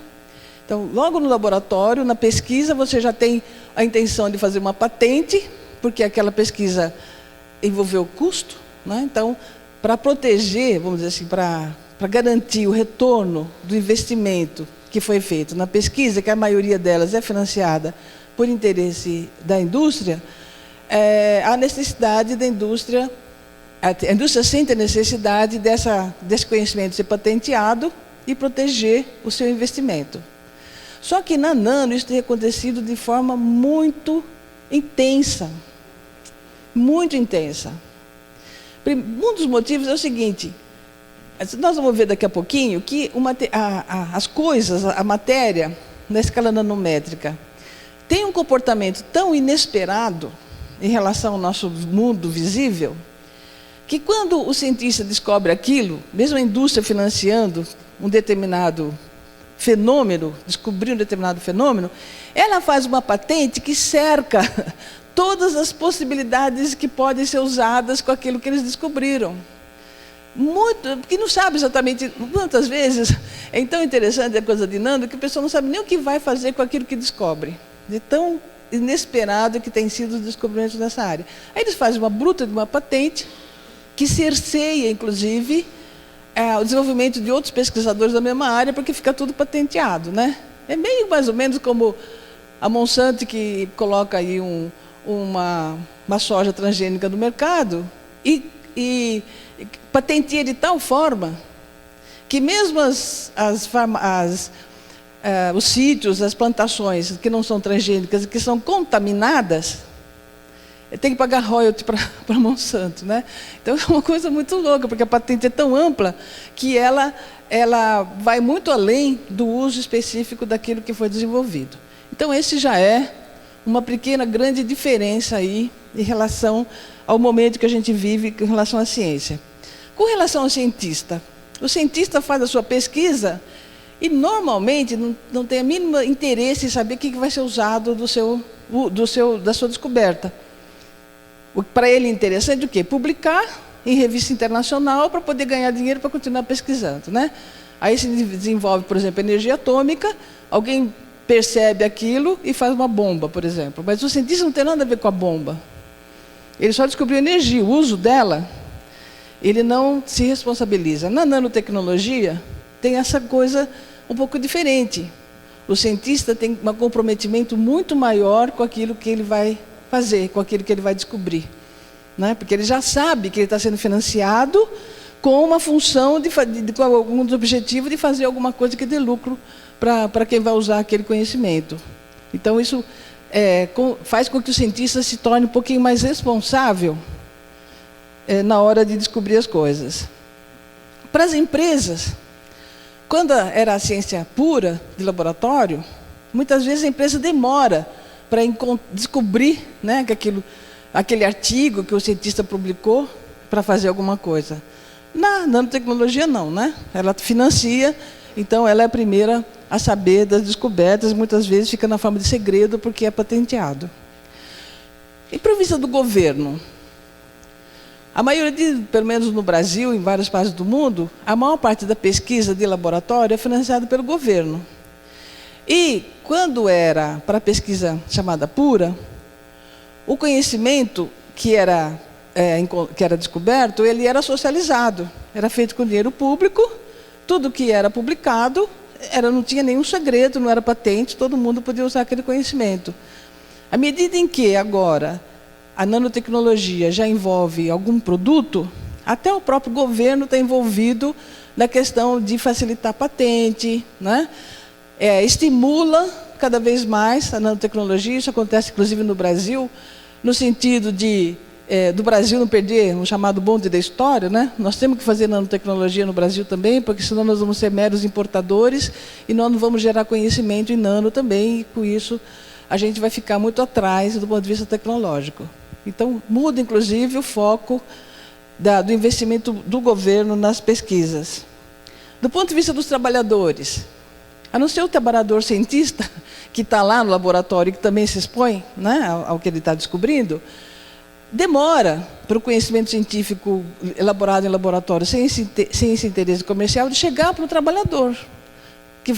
Então, logo no laboratório, na pesquisa, você já tem a intenção de fazer uma patente, porque aquela pesquisa envolveu custo, né? Então, para proteger, vamos dizer assim, para garantir o retorno do investimento que foi feito na pesquisa, que a maioria delas é financiada por interesse da indústria, a necessidade da indústria, a indústria sente a necessidade desse conhecimento ser patenteado e proteger o seu investimento. Só que na Nano isso tem acontecido de forma muito intensa, muito intensa. Um dos motivos é o seguinte: nós vamos ver daqui a pouquinho que as coisas, a matéria, na escala nanométrica, tem um comportamento tão inesperado em relação ao nosso mundo visível, que quando o cientista descobre aquilo, mesmo a indústria financiando um determinado fenômeno, descobrir um determinado fenômeno, ela faz uma patente que cerca todas as possibilidades que podem ser usadas com aquilo que eles descobriram. Porque não sabe exatamente, quantas vezes, é tão interessante a coisa de Nano, que a pessoa não sabe nem o que vai fazer com aquilo que descobre. De tão inesperado que tem sido os descobrimentos nessa área. Aí eles fazem uma bruta de uma patente, que cerceia, inclusive, o desenvolvimento de outros pesquisadores da mesma área, porque fica tudo patenteado, né? É meio mais ou menos como a Monsanto, que coloca aí uma soja transgênica no mercado e patenteia de tal forma que mesmo os sítios, as plantações que não são transgênicas, que são contaminadas, tem que pagar royalty para Monsanto, né? Então é uma coisa muito louca, porque a patente é tão ampla que ela vai muito além do uso específico daquilo que foi desenvolvido. Então esse já é uma pequena, grande diferença aí em relação ao momento que a gente vive em relação à ciência. Com relação ao cientista, o cientista faz a sua pesquisa e normalmente não tem o mínimo interesse em saber o que vai ser usado da sua descoberta. Para ele é interessante o quê? Publicar em revista internacional para poder ganhar dinheiro para continuar pesquisando, né? Aí se desenvolve, por exemplo, energia atômica, alguém percebe aquilo e faz uma bomba, por exemplo. Mas o cientista não tem nada a ver com a bomba. Ele só descobriu energia, o uso dela, ele não se responsabiliza. Na nanotecnologia tem essa coisa um pouco diferente. O cientista tem um comprometimento muito maior com aquilo que ele vai fazer, com aquilo que ele vai descobrir, né? Porque ele já sabe que ele está sendo financiado com uma função, com algum objetivo de fazer alguma coisa que dê lucro para quem vai usar aquele conhecimento. Então isso faz com que o cientista se torne um pouquinho mais responsável na hora de descobrir as coisas. Para as empresas, quando era a ciência pura de laboratório, muitas vezes a empresa demora para descobrir, né, que aquele artigo que o cientista publicou para fazer alguma coisa. Na nanotecnologia não, né? Ela financia, então ela é a primeira a saber das descobertas, muitas vezes fica na forma de segredo porque é patenteado. E para a vista do governo, a maioria, pelo menos no Brasil, em várias partes do mundo, a maior parte da pesquisa de laboratório é financiada pelo governo. E quando era para a pesquisa chamada pura, o conhecimento que era descoberto, ele era socializado, era feito com dinheiro público, tudo que era publicado não tinha nenhum segredo, não era patente, todo mundo podia usar aquele conhecimento. À medida em que agora a nanotecnologia já envolve algum produto, até o próprio governo está envolvido na questão de facilitar a patente, né? Estimula cada vez mais a nanotecnologia, isso acontece inclusive no Brasil, no sentido do Brasil não perder um chamado bonde da história, né? Nós temos que fazer nanotecnologia no Brasil também, porque senão nós vamos ser meros importadores e nós não vamos gerar conhecimento em nano também, e com isso a gente vai ficar muito atrás do ponto de vista tecnológico. Então muda inclusive o foco do investimento do governo nas pesquisas. Do ponto de vista dos trabalhadores, a não ser o trabalhador cientista, que está lá no laboratório e que também se expõe, né, ao que ele está descobrindo, demora para o conhecimento científico elaborado em laboratório sem esse interesse comercial de chegar para o trabalhador, que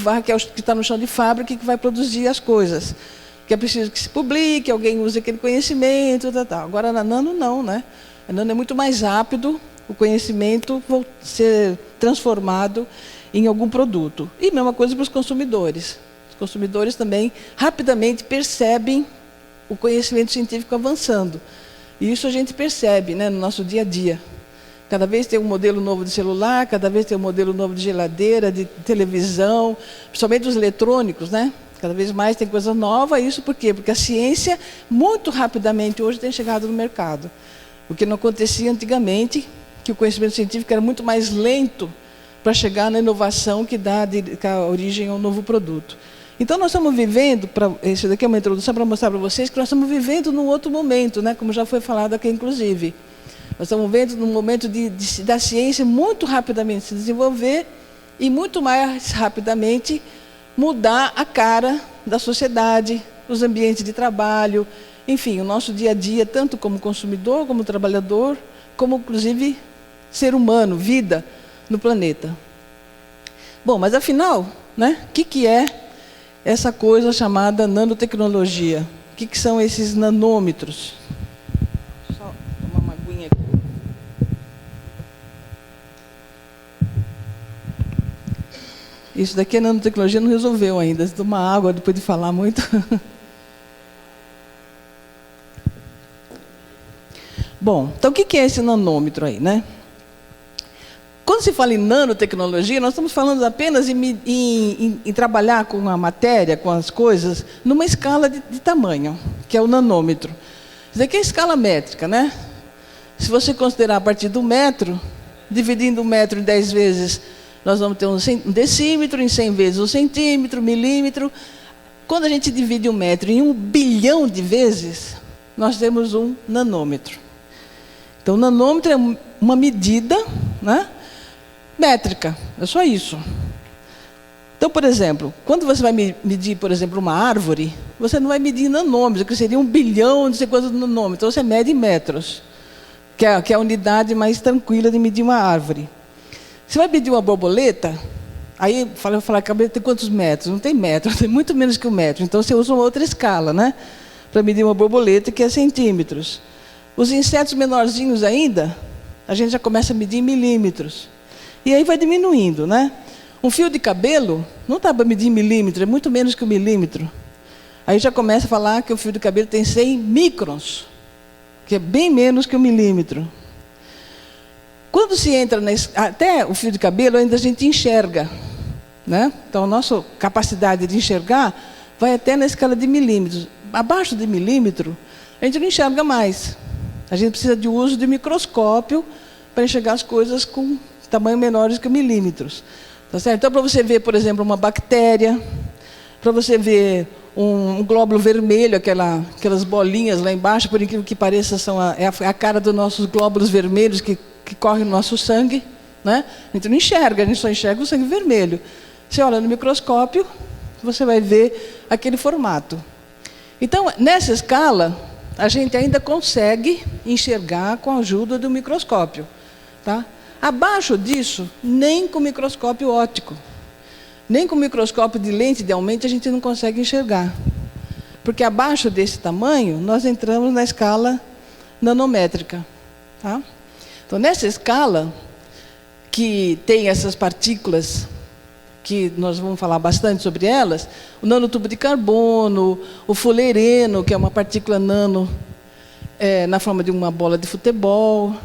está no chão de fábrica e que vai produzir as coisas. Que é preciso que se publique, alguém use aquele conhecimento, tal. Agora na nano não, né? A nano é muito mais rápido o conhecimento ser transformado em algum produto. E a mesma coisa para os consumidores. Os consumidores também rapidamente percebem o conhecimento científico avançando. E isso a gente percebe, né, no nosso dia a dia. Cada vez tem um modelo novo de celular, cada vez tem um modelo novo de geladeira, de televisão, principalmente os eletrônicos, né? Cada vez mais tem coisa nova. Isso por quê? Porque a ciência, muito rapidamente, hoje tem chegado no mercado. O que não acontecia antigamente, que o conhecimento científico era muito mais lento para chegar na inovação que dá a origem a um novo produto. Então, nós estamos vivendo, isso daqui é uma introdução para mostrar para vocês que nós estamos vivendo num outro momento, né? Como já foi falado aqui, inclusive. Nós estamos vivendo num momento da ciência muito rapidamente se desenvolver e muito mais rapidamente mudar a cara da sociedade, os ambientes de trabalho, enfim, o nosso dia a dia, tanto como consumidor, como trabalhador, como, inclusive, ser humano, vida no planeta. Bom, mas afinal, né, o que é essa coisa chamada nanotecnologia? O que são esses nanômetros? Só tomar uma aguinha aqui. Isso daqui é nanotecnologia, não resolveu ainda. Se tomar água depois de falar muito. Bom, então o que é esse nanômetro aí, né? Quando se fala em nanotecnologia, nós estamos falando apenas em trabalhar com a matéria, com as coisas, numa escala de tamanho, que é o nanômetro. Isso aqui é a escala métrica, né? Se você considerar a partir do metro, dividindo o metro em 10 vezes, nós vamos ter um decímetro, em 100 vezes um centímetro, milímetro. Quando a gente divide um metro em 1 bilhão de vezes, nós temos um nanômetro. Então, o nanômetro é uma medida, né, métrica, é só isso. Então, por exemplo, quando você vai medir, por exemplo, uma árvore, você não vai medir em nanômetros, que seria 1 bilhão, não sei quantos nanômetros, então você mede em metros, que é a unidade mais tranquila de medir uma árvore. Você vai medir uma borboleta, aí eu falo, tem quantos metros? Não tem metro, tem muito menos que 1 metro. Então você usa uma outra escala, né, para medir uma borboleta, que é centímetros. Os insetos menorzinhos ainda, a gente já começa a medir em milímetros. E aí vai diminuindo, né? Um fio de cabelo não dá para medir em milímetro, é muito menos que 1 milímetro. Aí já começa a falar que o fio de cabelo tem 100 microns, que é bem menos que 1 milímetro. Quando se entra até o fio de cabelo, ainda a gente enxerga, né? Então, a nossa capacidade de enxergar vai até na escala de milímetros. Abaixo de milímetro, a gente não enxerga mais. A gente precisa de uso de microscópio para enxergar as coisas com tamanho menores que milímetros. Tá certo? Então, para você ver, por exemplo, uma bactéria, para você ver um glóbulo vermelho, aquelas bolinhas lá embaixo, por incrível que pareça, é a cara dos nossos glóbulos vermelhos que corre no nosso sangue, né? A gente não enxerga, a gente só enxerga o sangue vermelho. Você olha no microscópio, você vai ver aquele formato. Então, nessa escala, a gente ainda consegue enxergar com a ajuda do microscópio. Tá? Abaixo disso, nem com microscópio óptico, nem com microscópio de lente de aumento a gente não consegue enxergar. Porque abaixo desse tamanho, nós entramos na escala nanométrica. Tá? Então, nessa escala, que tem essas partículas, que nós vamos falar bastante sobre elas, o nanotubo de carbono, o fulereno, que é uma partícula nano na forma de uma bola de futebol,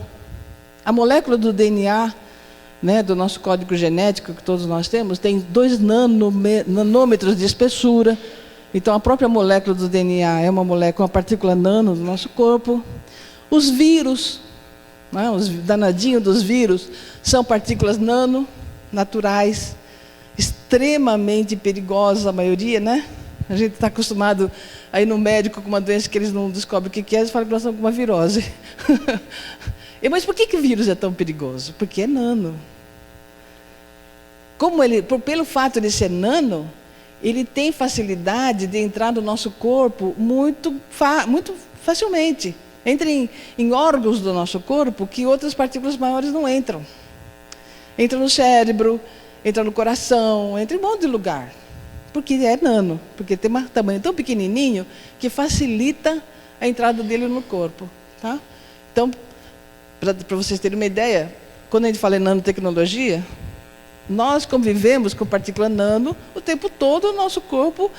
a molécula do DNA, né, do nosso código genético, que todos nós temos, tem 2 nanômetros de espessura. Então, a própria molécula do DNA é uma partícula nano do nosso corpo. Os vírus, né, os danadinhos dos vírus, são partículas nano, naturais, extremamente perigosas, a maioria, né? A gente está acostumado a ir no médico com uma doença que eles não descobrem o que é, eles falam que nós estamos com uma virose. Mas por que o vírus é tão perigoso? Porque é nano. Pelo fato de ser nano, ele tem facilidade de entrar no nosso corpo muito facilmente. Entra em órgãos do nosso corpo que outras partículas maiores não entram. Entra no cérebro, entra no coração, entra em um monte de lugar. Porque é nano, porque tem um tamanho tão pequenininho que facilita a entrada dele no corpo. Tá? Então, para vocês terem uma ideia, quando a gente fala em nanotecnologia, nós convivemos com partículas nano o tempo todo, o nosso corpo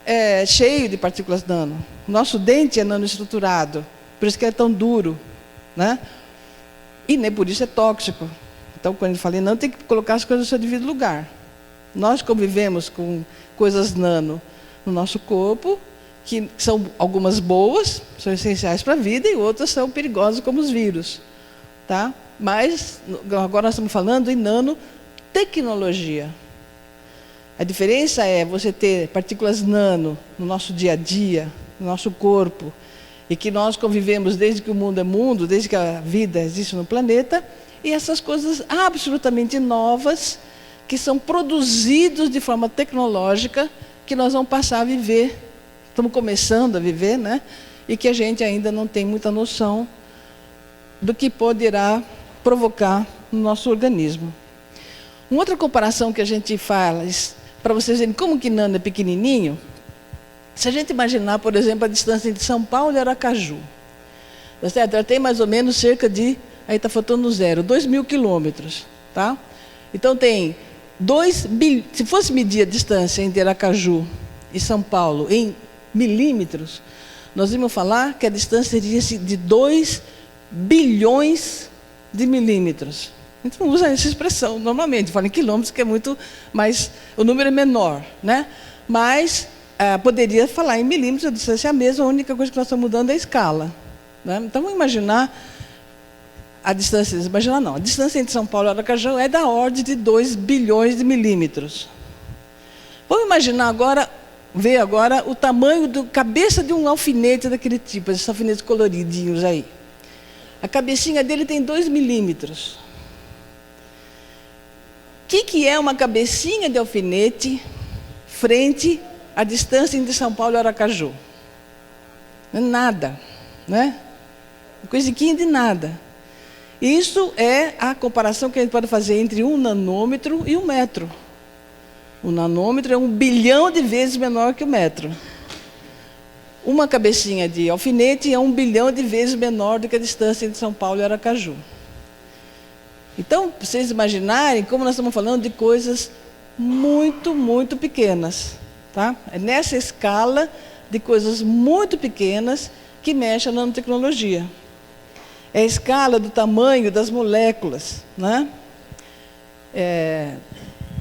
é cheio de partículas nano. Nosso dente é nanoestruturado, por isso que é tão duro, né? E nem por isso é tóxico. Então, quando a gente fala em nano, tem que colocar as coisas no seu devido lugar. Nós convivemos com coisas nano no nosso corpo, que são algumas boas, são essenciais para a vida, e outras são perigosas, como os vírus. Tá? Mas, agora nós estamos falando em nanotecnologia. A diferença é você ter partículas nano no nosso dia a dia, no nosso corpo, e que nós convivemos desde que o mundo é mundo, desde que a vida existe no planeta, e essas coisas absolutamente novas, que são produzidos de forma tecnológica, que nós vamos passar a viver, estamos começando a viver, né? E que a gente ainda não tem muita noção do que poderá provocar no nosso organismo. Uma outra comparação que a gente faz, para vocês verem como que nano é pequenininho, se a gente imaginar, por exemplo, a distância entre São Paulo e Aracaju, tá certo? Ela tem mais ou menos cerca de, aí está faltando 2.000 quilômetros, tá? Então tem se fosse medir a distância entre Aracaju e São Paulo em milímetros, nós íamos falar que a distância seria de 2 bilhões de milímetros. A gente não usa essa expressão normalmente, fala em quilômetros, que é muito mais, o número é menor, né? Mas poderia falar em milímetros, a distância é a mesma, a única coisa que nós estamos mudando é a escala, né? Então vamos imaginar a distância, a distância entre São Paulo e Aracaju é da ordem de 2 bilhões de milímetros. Vamos imaginar agora, ver agora o tamanho da cabeça de um alfinete daquele tipo, esses alfinetes coloridinhos aí. A cabecinha dele tem 2 milímetros. O que é uma cabecinha de alfinete frente à distância entre São Paulo e Aracaju? Não é nada, né? Coisiquinha de nada. Isso é a comparação que a gente pode fazer entre 1 nanômetro e 1 metro. O nanômetro é 1 bilhão de vezes menor que o metro. Uma cabecinha de alfinete é 1 bilhão de vezes menor do que a distância entre São Paulo e Aracaju. Então, para vocês imaginarem como nós estamos falando de coisas muito, muito pequenas. Tá? É nessa escala de coisas muito pequenas que mexe a nanotecnologia. É a escala do tamanho das moléculas, né?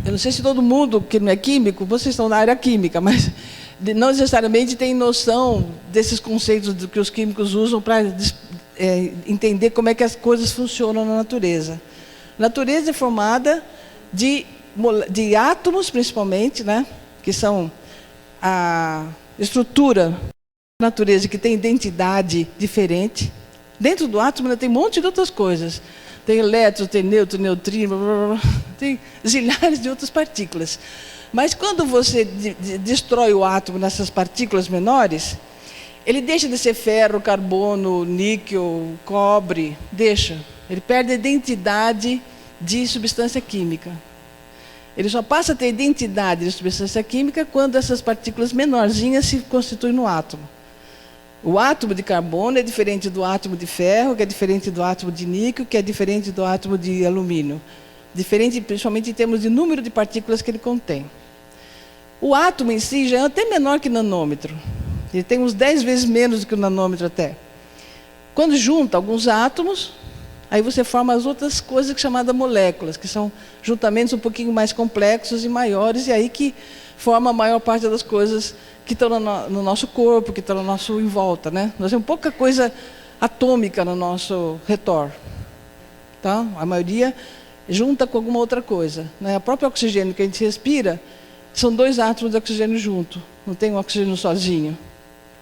Eu não sei se todo mundo que não é químico, vocês estão na área química, mas não necessariamente tem noção desses conceitos que os químicos usam para entender como é que as coisas funcionam na natureza. A natureza é formada de átomos, principalmente, né? Que são a estrutura da natureza que tem identidade diferente. Dentro do átomo ainda tem um monte de outras coisas. Tem elétrons, tem nêutrons, neutrinos, blá, blá, blá, tem zilhares de outras partículas. Mas quando você destrói o átomo nessas partículas menores, ele deixa de ser ferro, carbono, níquel, cobre, deixa. Ele perde a identidade de substância química. Ele só passa a ter identidade de substância química quando essas partículas menorzinhas se constituem no átomo. O átomo de carbono é diferente do átomo de ferro, que é diferente do átomo de níquel, que é diferente do átomo de alumínio. Diferente, principalmente em termos de número de partículas que ele contém. O átomo em si já é até menor que nanômetro. Ele tem uns 10 vezes menos do que o nanômetro até. Quando junta alguns átomos, aí você forma as outras coisas chamadas moléculas, que são juntamentos um pouquinho mais complexos e maiores, e aí que forma a maior parte das coisas que estão no nosso corpo, que estão no nosso em volta, né? Nós temos pouca coisa atômica no nosso redor, tá? A maioria junta com alguma outra coisa, né? O próprio oxigênio que a gente respira são 2 átomos de oxigênio junto, não tem um oxigênio sozinho.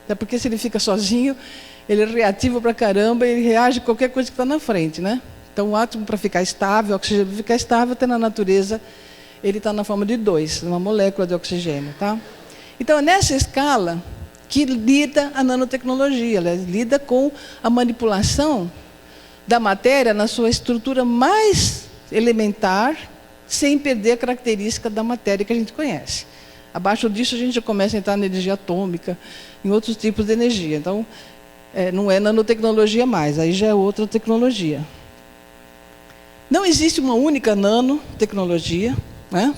Até porque se ele fica sozinho, ele é reativo pra caramba e ele reage a qualquer coisa que está na frente, né? Então o átomo, para ficar estável, o oxigênio para ficar estável, até na natureza, ele está na forma de 2, uma molécula de oxigênio, tá? Então é nessa escala que lida a nanotecnologia, ela lida com a manipulação da matéria na sua estrutura mais elementar, sem perder a característica da matéria que a gente conhece. Abaixo disso a gente já começa a entrar na energia atômica, em outros tipos de energia. Então, não é nanotecnologia mais, aí já é outra tecnologia. Não existe uma única nanotecnologia, né?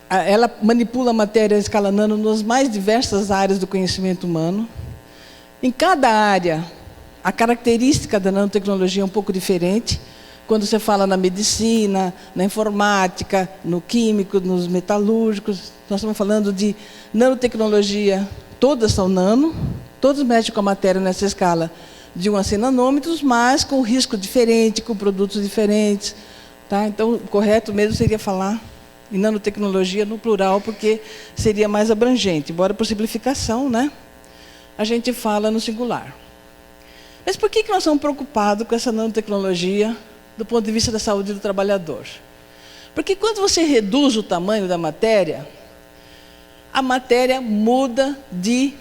Ela manipula a matéria a escala nano nas mais diversas áreas do conhecimento humano. Em cada área, a característica da nanotecnologia é um pouco diferente. Quando você fala na medicina, na informática, no químico, nos metalúrgicos, nós estamos falando de nanotecnologia, todas são nano, todos mexem com a matéria nessa escala de 1 a 100 nanômetros, mas com risco diferente, com produtos diferentes. Tá? Então, o correto mesmo seria falar em nanotecnologia no plural, porque seria mais abrangente. Embora por simplificação, né, a gente fala no singular. Mas por que nós estamos preocupados com essa nanotecnologia do ponto de vista da saúde do trabalhador? Porque quando você reduz o tamanho da matéria, a matéria muda de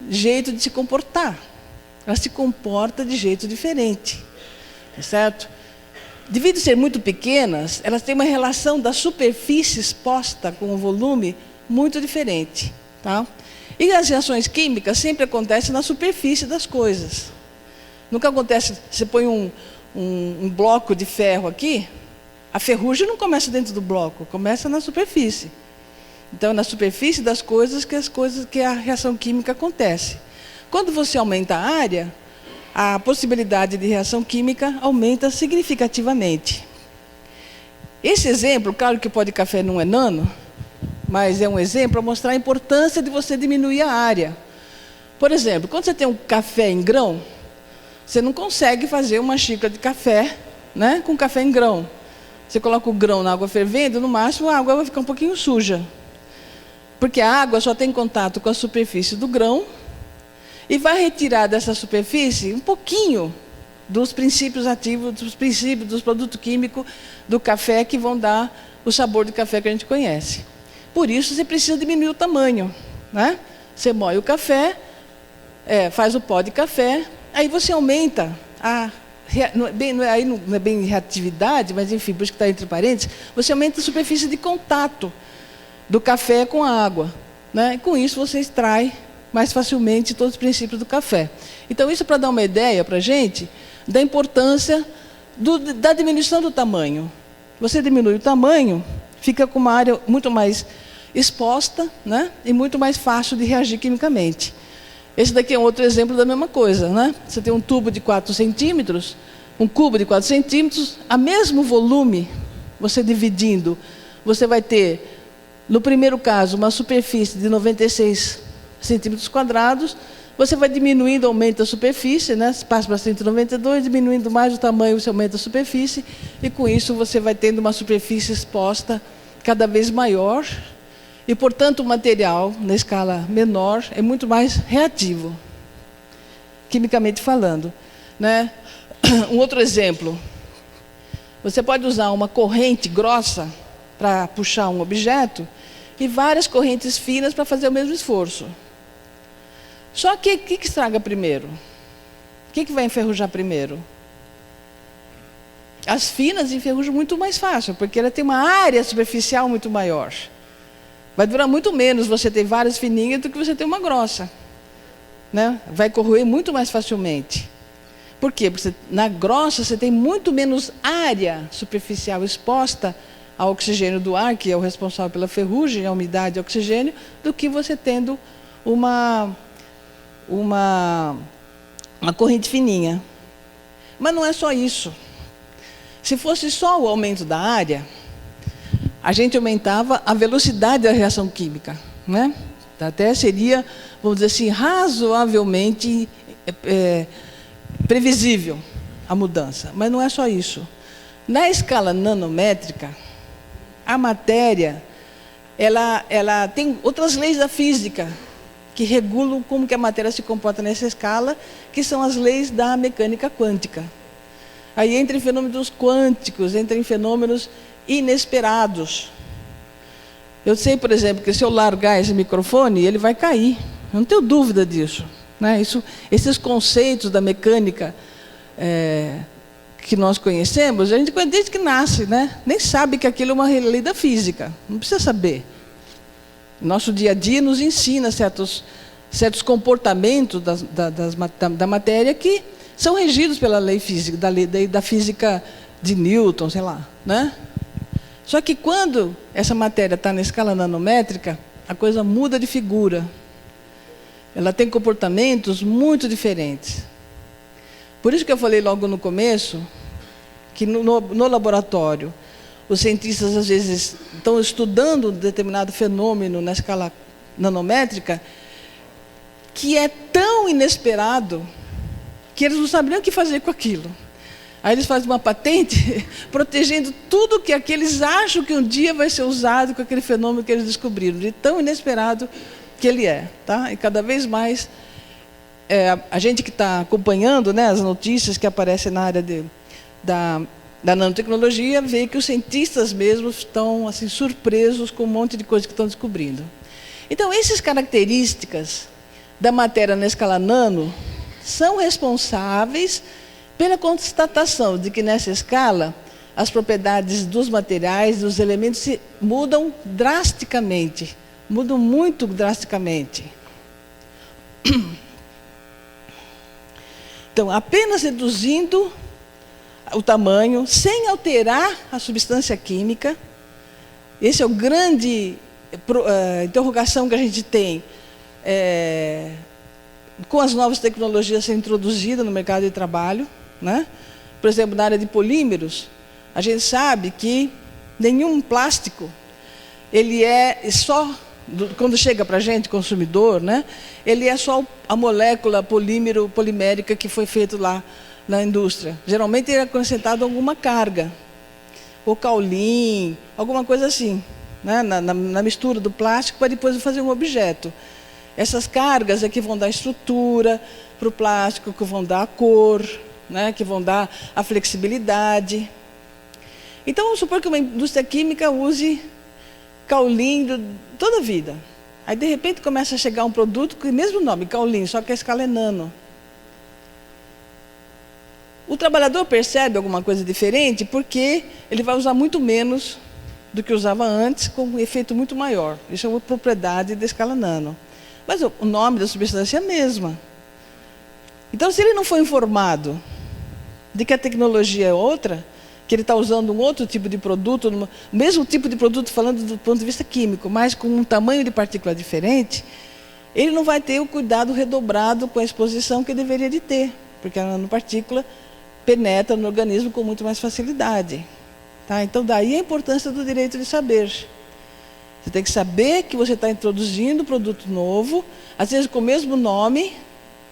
jeito de se comportar. Ela se comporta de jeito diferente, certo? Devido a ser muito pequenas, elas têm uma relação da superfície exposta com o volume muito diferente, tá? E as reações químicas sempre acontecem na superfície das coisas. Nunca acontece, você põe um bloco de ferro aqui, a ferrugem não começa dentro do bloco, começa na superfície. Então, é na superfície das coisas que a reação química acontece. Quando você aumenta a área, a possibilidade de reação química aumenta significativamente. Esse exemplo, claro que o pó de café não é nano, mas é um exemplo para mostrar a importância de você diminuir a área. Por exemplo, quando você tem um café em grão, você não consegue fazer uma xícara de café, né, com café em grão. Você coloca o grão na água fervendo, no máximo a água vai ficar um pouquinho suja. Porque a água só tem contato com a superfície do grão e vai retirar dessa superfície um pouquinho dos princípios ativos, dos produtos químicos do café que vão dar o sabor do café que a gente conhece. Por isso, você precisa diminuir o tamanho, né? Você moe o café, faz o pó de café, aí você aumenta aí não é bem reatividade, mas enfim, por isso que está entre parênteses, você aumenta a superfície de contato do café com a água, né? E com isso você extrai mais facilmente todos os princípios do café. Então, isso é para dar uma ideia para a gente da importância da diminuição do tamanho. Você diminui o tamanho, fica com uma área muito mais exposta, né? E muito mais fácil de reagir quimicamente. Esse daqui é um outro exemplo da mesma coisa, né? Você tem um tubo de 4 centímetros, um cubo de 4 centímetros, a mesmo volume, você dividindo, você vai ter, no primeiro caso, uma superfície de 96 centímetros quadrados, você vai diminuindo, aumenta a superfície, né? Passa para 192, diminuindo mais o tamanho, você aumenta a superfície, e com isso você vai tendo uma superfície exposta cada vez maior, e, portanto, o material, na escala menor, é muito mais reativo, quimicamente falando, né? Um outro exemplo, você pode usar uma corrente grossa para puxar um objeto e várias correntes finas para fazer o mesmo esforço. Só que o que estraga primeiro? O que vai enferrujar primeiro? As finas enferrujam muito mais fácil, porque ela tem uma área superficial muito maior. Vai durar muito menos você ter várias fininhas do que você ter uma grossa, né? Vai corroer muito mais facilmente. Por quê? Porque na grossa você tem muito menos área superficial exposta ao oxigênio do ar, que é o responsável pela ferrugem, a umidade e o oxigênio, do que você tendo uma corrente fininha. Mas não é só isso. Se fosse só o aumento da área, a gente aumentava a velocidade da reação química, né? Até seria, vamos dizer assim, razoavelmente previsível a mudança. Mas não é só isso. Na escala nanométrica, a matéria, ela tem outras leis da física que regulam como que a matéria se comporta nessa escala, que são as leis da mecânica quântica. Aí entra em fenômenos quânticos, entra em fenômenos inesperados. Eu sei, por exemplo, que se eu largar esse microfone, ele vai cair. Eu não tenho dúvida disso, né? Esses conceitos da mecânica que nós conhecemos, a gente conhece desde que nasce, né? Nem sabe que aquilo é uma lei da física. Não precisa saber. Nosso dia a dia nos ensina certos comportamentos da matéria que são regidos pela lei física, da física de Newton, sei lá, né? Só que quando essa matéria está na escala nanométrica, a coisa muda de figura. Ela tem comportamentos muito diferentes. Por isso que eu falei logo no começo, que no laboratório, os cientistas às vezes estão estudando um determinado fenômeno na escala nanométrica, que é tão inesperado, que eles não sabem nem o que fazer com aquilo. Aí eles fazem uma patente protegendo tudo que aqueles acham que um dia vai ser usado com aquele fenômeno que eles descobriram, de tão inesperado que ele é. Tá? E cada vez mais, a gente que está acompanhando, né, as notícias que aparecem na área da nanotecnologia, vê que os cientistas mesmos estão assim, surpresos com um monte de coisa que estão descobrindo. Então, essas características da matéria na escala nano são responsáveis pela constatação de que nessa escala as propriedades dos materiais, dos elementos mudam drasticamente, mudam muito drasticamente. Então, apenas reduzindo o tamanho, sem alterar a substância química, esse é o grande interrogação que a gente tem com as novas tecnologias sendo introduzidas no mercado de trabalho, né? Por exemplo, na área de polímeros, a gente sabe que nenhum plástico, ele é só, quando chega para a gente, consumidor, né? Ele é só a molécula polimérica que foi feito lá na indústria. Geralmente ele é acrescentado alguma carga, ou kaolin, alguma coisa assim, né? na mistura do plástico para depois fazer um objeto. Essas cargas é que vão dar estrutura para o plástico, que vão dar a cor, né, que vão dar a flexibilidade. Então, vamos supor que uma indústria química use kaolin toda a vida. Aí, de repente, começa a chegar um produto com o mesmo nome, kaolin, só que a escala é nano. O trabalhador percebe alguma coisa diferente porque ele vai usar muito menos do que usava antes, com um efeito muito maior. Isso é uma propriedade da escala nano. Mas o nome da substância é a mesma. Então, se ele não for informado de que a tecnologia é outra, que ele está usando um outro tipo de produto, o mesmo tipo de produto falando do ponto de vista químico, mas com um tamanho de partícula diferente, ele não vai ter o cuidado redobrado com a exposição que deveria de ter, porque a nanopartícula penetra no organismo com muito mais facilidade. Tá? Então, daí a importância do direito de saber. Você tem que saber que você está introduzindo um produto novo, às vezes com o mesmo nome,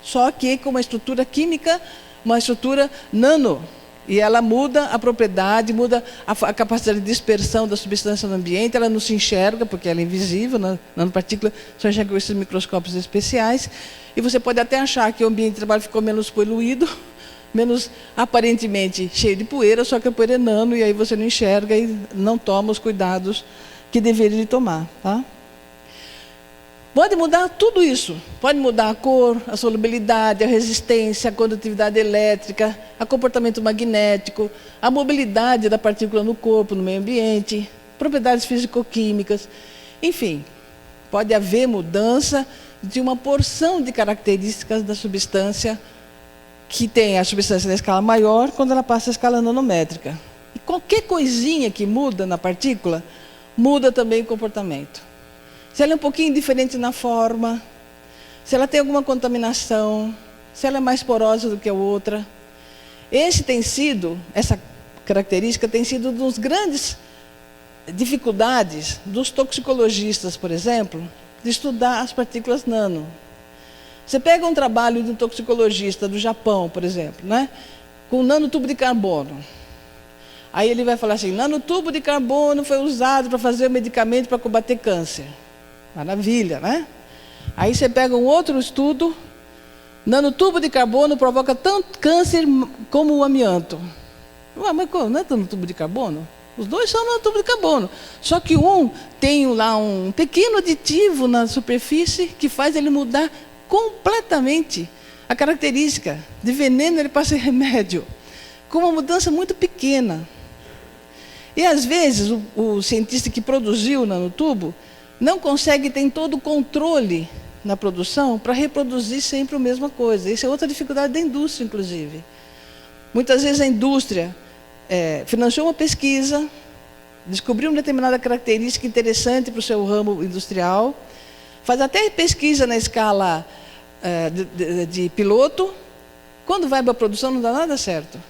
só que com uma estrutura química, uma estrutura nano. E ela muda a propriedade, muda a capacidade de dispersão da substância no ambiente, ela não se enxerga, porque ela é invisível, a nanopartícula só enxerga com esses microscópios especiais. E você pode até achar que o ambiente de trabalho ficou menos poluído, menos aparentemente cheio de poeira, só que a poeira é nano, e aí você não enxerga e não toma os cuidados que deveria de tomar. Tá? Pode mudar tudo isso. Pode mudar a cor, a solubilidade, a resistência, a condutividade elétrica, o comportamento magnético, a mobilidade da partícula no corpo, no meio ambiente, propriedades físico-químicas. Enfim, pode haver mudança de uma porção de características da substância que tem a substância na escala maior quando ela passa a escala nanométrica. E qualquer coisinha que muda na partícula, muda também o comportamento. Se ela é um pouquinho diferente na forma, se ela tem alguma contaminação, se ela é mais porosa do que a outra. Essa característica tem sido uma das grandes dificuldades dos toxicologistas, por exemplo, de estudar as partículas nano. Você pega um trabalho de um toxicologista do Japão, por exemplo, né, com um nanotubo de carbono. Aí ele vai falar assim, nanotubo de carbono foi usado para fazer um medicamento para combater câncer. Maravilha, né? Aí você pega um outro estudo, nanotubo de carbono provoca tanto câncer como o amianto. Mas não é nanotubo de carbono? Os dois são nanotubo de carbono. Só que um tem lá um pequeno aditivo na superfície que faz ele mudar completamente a característica. De veneno ele passa em remédio, com uma mudança muito pequena. E às vezes o cientista que produziu o nanotubo não consegue ter todo o controle na produção para reproduzir sempre a mesma coisa. Isso é outra dificuldade da indústria, inclusive. Muitas vezes a indústria financiou uma pesquisa, descobriu uma determinada característica interessante para o seu ramo industrial, faz até pesquisa na escala de piloto, quando vai para a produção não dá nada certo.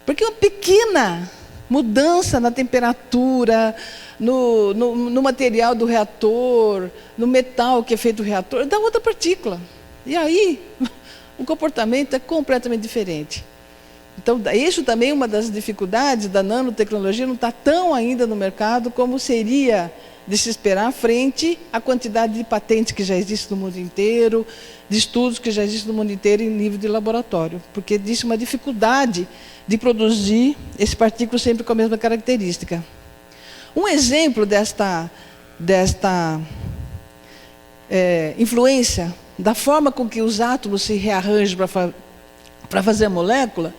Porque uma pequena mudança na temperatura, no material do reator, no metal que é feito o reator, dá outra partícula. E aí, o comportamento é completamente diferente. Então, isso também é uma das dificuldades da nanotecnologia, não está tão ainda no mercado como seria de se esperar frente à quantidade de patentes que já existe no mundo inteiro, de estudos que já existem no mundo inteiro em nível de laboratório, porque existe uma dificuldade de produzir esse partículo sempre com a mesma característica. Um exemplo desta influência da forma com que os átomos se rearranjam para fazer a molécula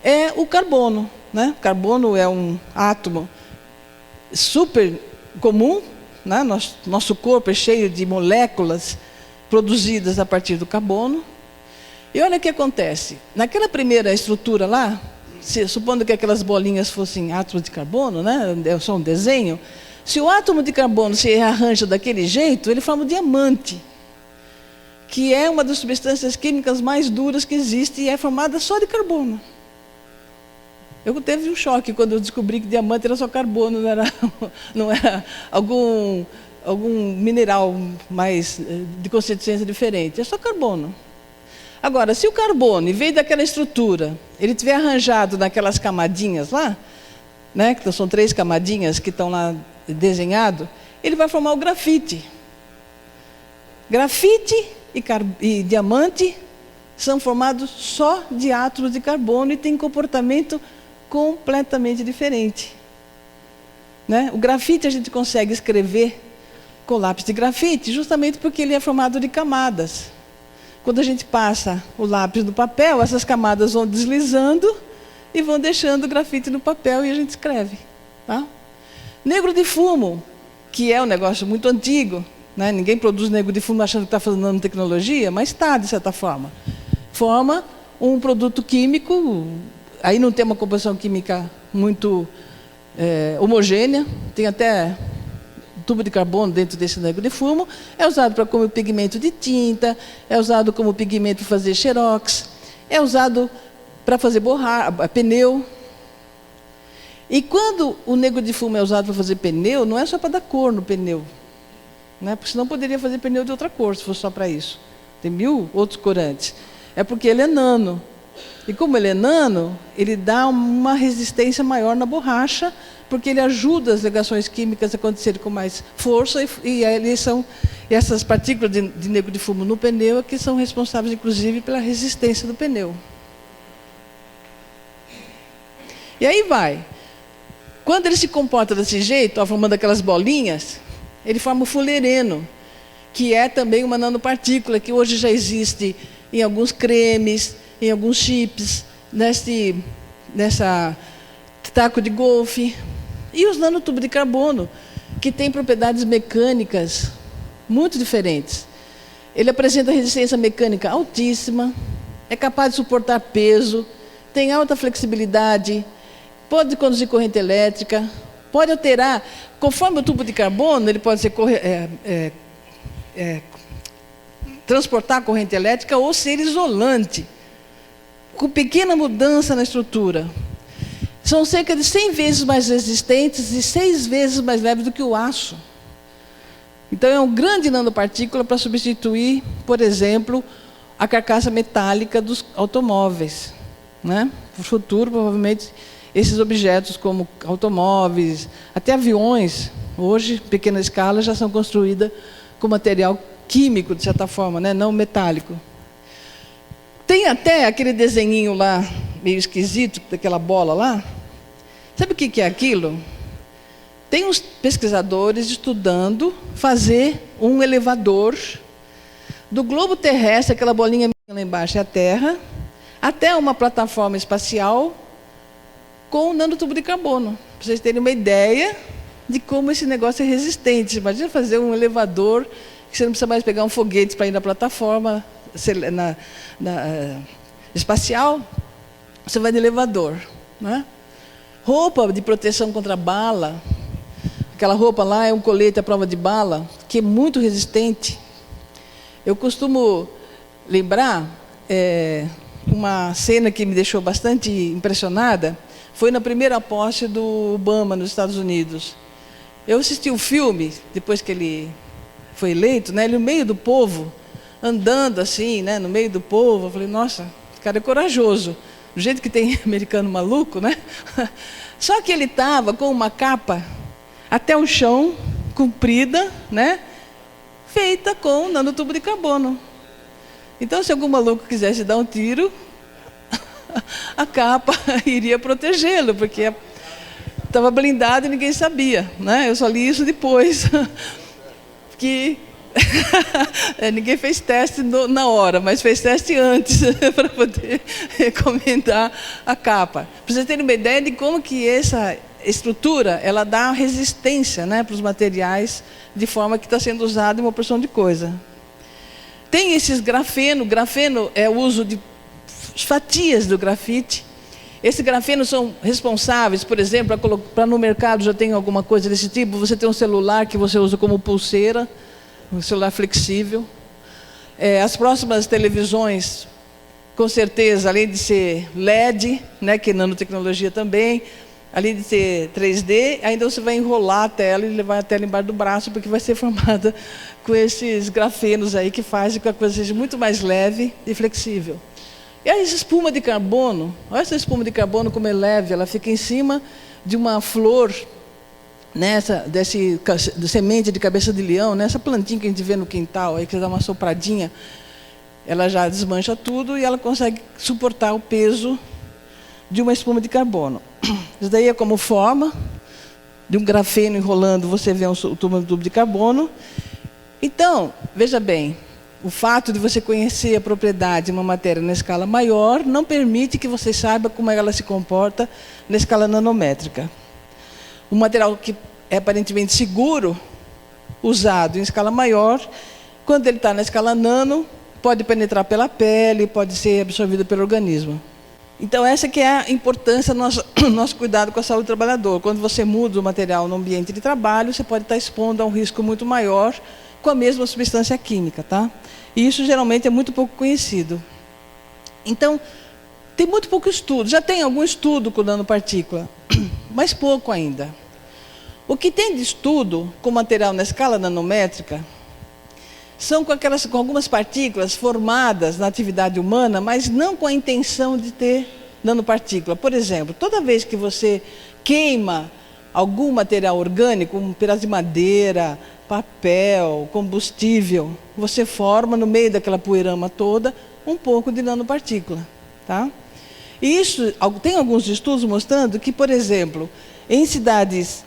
é o carbono, né? O carbono é um átomo super comum, né? Nosso corpo é cheio de moléculas produzidas a partir do carbono. E olha o que acontece. Naquela primeira estrutura lá, supondo que aquelas bolinhas fossem átomos de carbono, né? É só um desenho. Se o átomo de carbono se rearranja daquele jeito, ele forma um diamante, que é uma das substâncias químicas mais duras que existe e é formada só de carbono. Eu teve um choque quando eu descobri que diamante era só carbono, não era algum mineral mais de consistência diferente, é só carbono. Agora, se o carbono, em vez daquela estrutura, ele tiver arranjado naquelas camadinhas lá, né, que são 3 camadinhas que estão lá desenhado, ele vai formar o grafite. Grafite e diamante são formados só de átomos de carbono e têm comportamento completamente diferente. Né? O grafite a gente consegue escrever com lápis de grafite justamente porque ele é formado de camadas. Quando a gente passa o lápis no papel, essas camadas vão deslizando e vão deixando o grafite no papel e a gente escreve. Tá? Negro de fumo, que é um negócio muito antigo, né? Ninguém produz negro de fumo achando que está fazendo nanotecnologia, mas está, de certa forma. Forma um produto químico, aí não tem uma composição química muito homogênea, tem até tubo de carbono dentro desse negro de fumo, é usado como pigmento de tinta, é usado como pigmento para fazer xerox, é usado para fazer pneu. E quando o negro de fumo é usado para fazer pneu, não é só para dar cor no pneu, né? Porque senão poderia fazer pneu de outra cor, se fosse só para isso. Tem 1000 outros corantes. É porque ele é nano. E como ele é nano, ele dá uma resistência maior na borracha, porque ele ajuda as ligações químicas a acontecerem com mais força, e essas partículas de negro de fumo no pneu que são responsáveis, inclusive, pela resistência do pneu. E aí vai. Quando ele se comporta desse jeito, formando aquelas bolinhas, ele forma o fulereno, que é também uma nanopartícula, que hoje já existe em alguns cremes, em alguns chips, nessa taco de golfe. E os nanotubos de carbono, que têm propriedades mecânicas muito diferentes. Ele apresenta resistência mecânica altíssima, é capaz de suportar peso, tem alta flexibilidade, pode conduzir corrente elétrica, pode alterar, conforme o tubo de carbono, ele pode ser transportar corrente elétrica ou ser isolante, com pequena mudança na estrutura. São cerca de 100 vezes mais resistentes e 6 vezes mais leves do que o aço. Então, é uma grande nanopartícula para substituir, por exemplo, a carcaça metálica dos automóveis. Né? No futuro, provavelmente, esses objetos como automóveis, até aviões, hoje, em pequena escala, já são construídos com material químico, de certa forma, né? Não metálico. Tem até aquele desenhinho lá, meio esquisito, daquela bola lá. Sabe o que é aquilo? Tem uns pesquisadores estudando fazer um elevador do globo terrestre, aquela bolinha lá embaixo é a Terra, até uma plataforma espacial com um nanotubo de carbono. Para vocês terem uma ideia de como esse negócio é resistente. Imagina fazer um elevador que você não precisa mais pegar um foguete para ir na plataforma espacial, você vai de elevador, né? Roupa de proteção contra bala, aquela roupa lá é um colete à prova de bala, que é muito resistente. Eu costumo lembrar uma cena que me deixou bastante impressionada, foi na primeira posse do Obama nos Estados Unidos. Eu assisti o filme, depois que ele foi eleito, né, ele no meio do povo, andando assim, né, no meio do povo, eu falei, nossa, esse cara é corajoso, do jeito que tem americano maluco, né? Só que ele estava com uma capa até o chão, comprida, né, feita com nanotubo de carbono. Então, se algum maluco quisesse dar um tiro, a capa iria protegê-lo, porque estava blindado e ninguém sabia, né? Eu só li isso depois, que ninguém fez teste na hora, mas fez teste antes para poder recomendar a capa. Para vocês terem uma ideia de como que essa estrutura ela dá resistência, né, para os materiais, de forma que está sendo usado em uma porção de coisa. Tem esses grafeno é o uso de fatias do grafite. Esses grafenos são responsáveis, por exemplo, para no mercado já tem alguma coisa desse tipo, você tem um celular que você usa como pulseira, um celular flexível. As próximas televisões, com certeza, além de ser LED, né, que é nanotecnologia também, além de ser 3D, ainda você vai enrolar a tela e levar a tela embaixo do braço, porque vai ser formada com esses grafenos aí que fazem com que a coisa seja muito mais leve e flexível. E aí, essa espuma de carbono, olha essa espuma de carbono como é leve, ela fica em cima de uma flor, né, desse semente de cabeça de leão, né, essa plantinha que a gente vê no quintal, aí que você dá uma sopradinha, ela já desmancha tudo e ela consegue suportar o peso de uma espuma de carbono. Isso daí é como forma de um grafeno enrolando, você vê um tubo de carbono. Então, veja bem, o fato de você conhecer a propriedade de uma matéria na escala maior não permite que você saiba como ela se comporta na escala nanométrica. Um material que é aparentemente seguro, usado em escala maior, quando ele está na escala nano, pode penetrar pela pele, pode ser absorvido pelo organismo. Então, essa que é a importância do nosso cuidado com a saúde do trabalhador. Quando você muda o material no ambiente de trabalho, você pode estar expondo a um risco muito maior com a mesma substância química, tá? E isso geralmente é muito pouco conhecido. Então, tem muito pouco estudo. Já tem algum estudo com nanopartícula, mas pouco ainda. O que tem de estudo com material na escala nanométrica são com algumas partículas formadas na atividade humana, mas não com a intenção de ter nanopartícula. Por exemplo, toda vez que você queima algum material orgânico, um pedaço de madeira, papel, combustível, você forma no meio daquela poeirama toda um pouco de nanopartícula, tá? E isso, tem alguns estudos mostrando que, por exemplo, em cidades...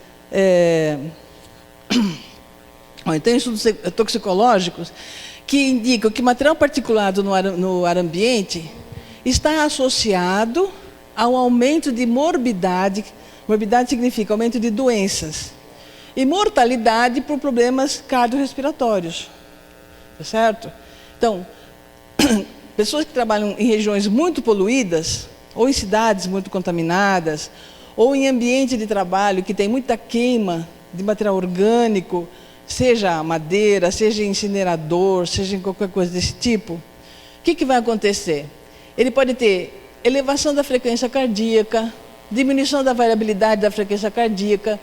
tem estudos toxicológicos que indicam que material particulado no ar ambiente está associado ao aumento de morbidade. Morbidade significa aumento de doenças. E mortalidade por problemas cardiorrespiratórios. Tá certo? Então, pessoas que trabalham em regiões muito poluídas, ou em cidades muito contaminadas, ou em ambiente de trabalho que tem muita queima de material orgânico, seja madeira, seja incinerador, seja em qualquer coisa desse tipo, o que vai acontecer? Ele pode ter elevação da frequência cardíaca, diminuição da variabilidade da frequência cardíaca,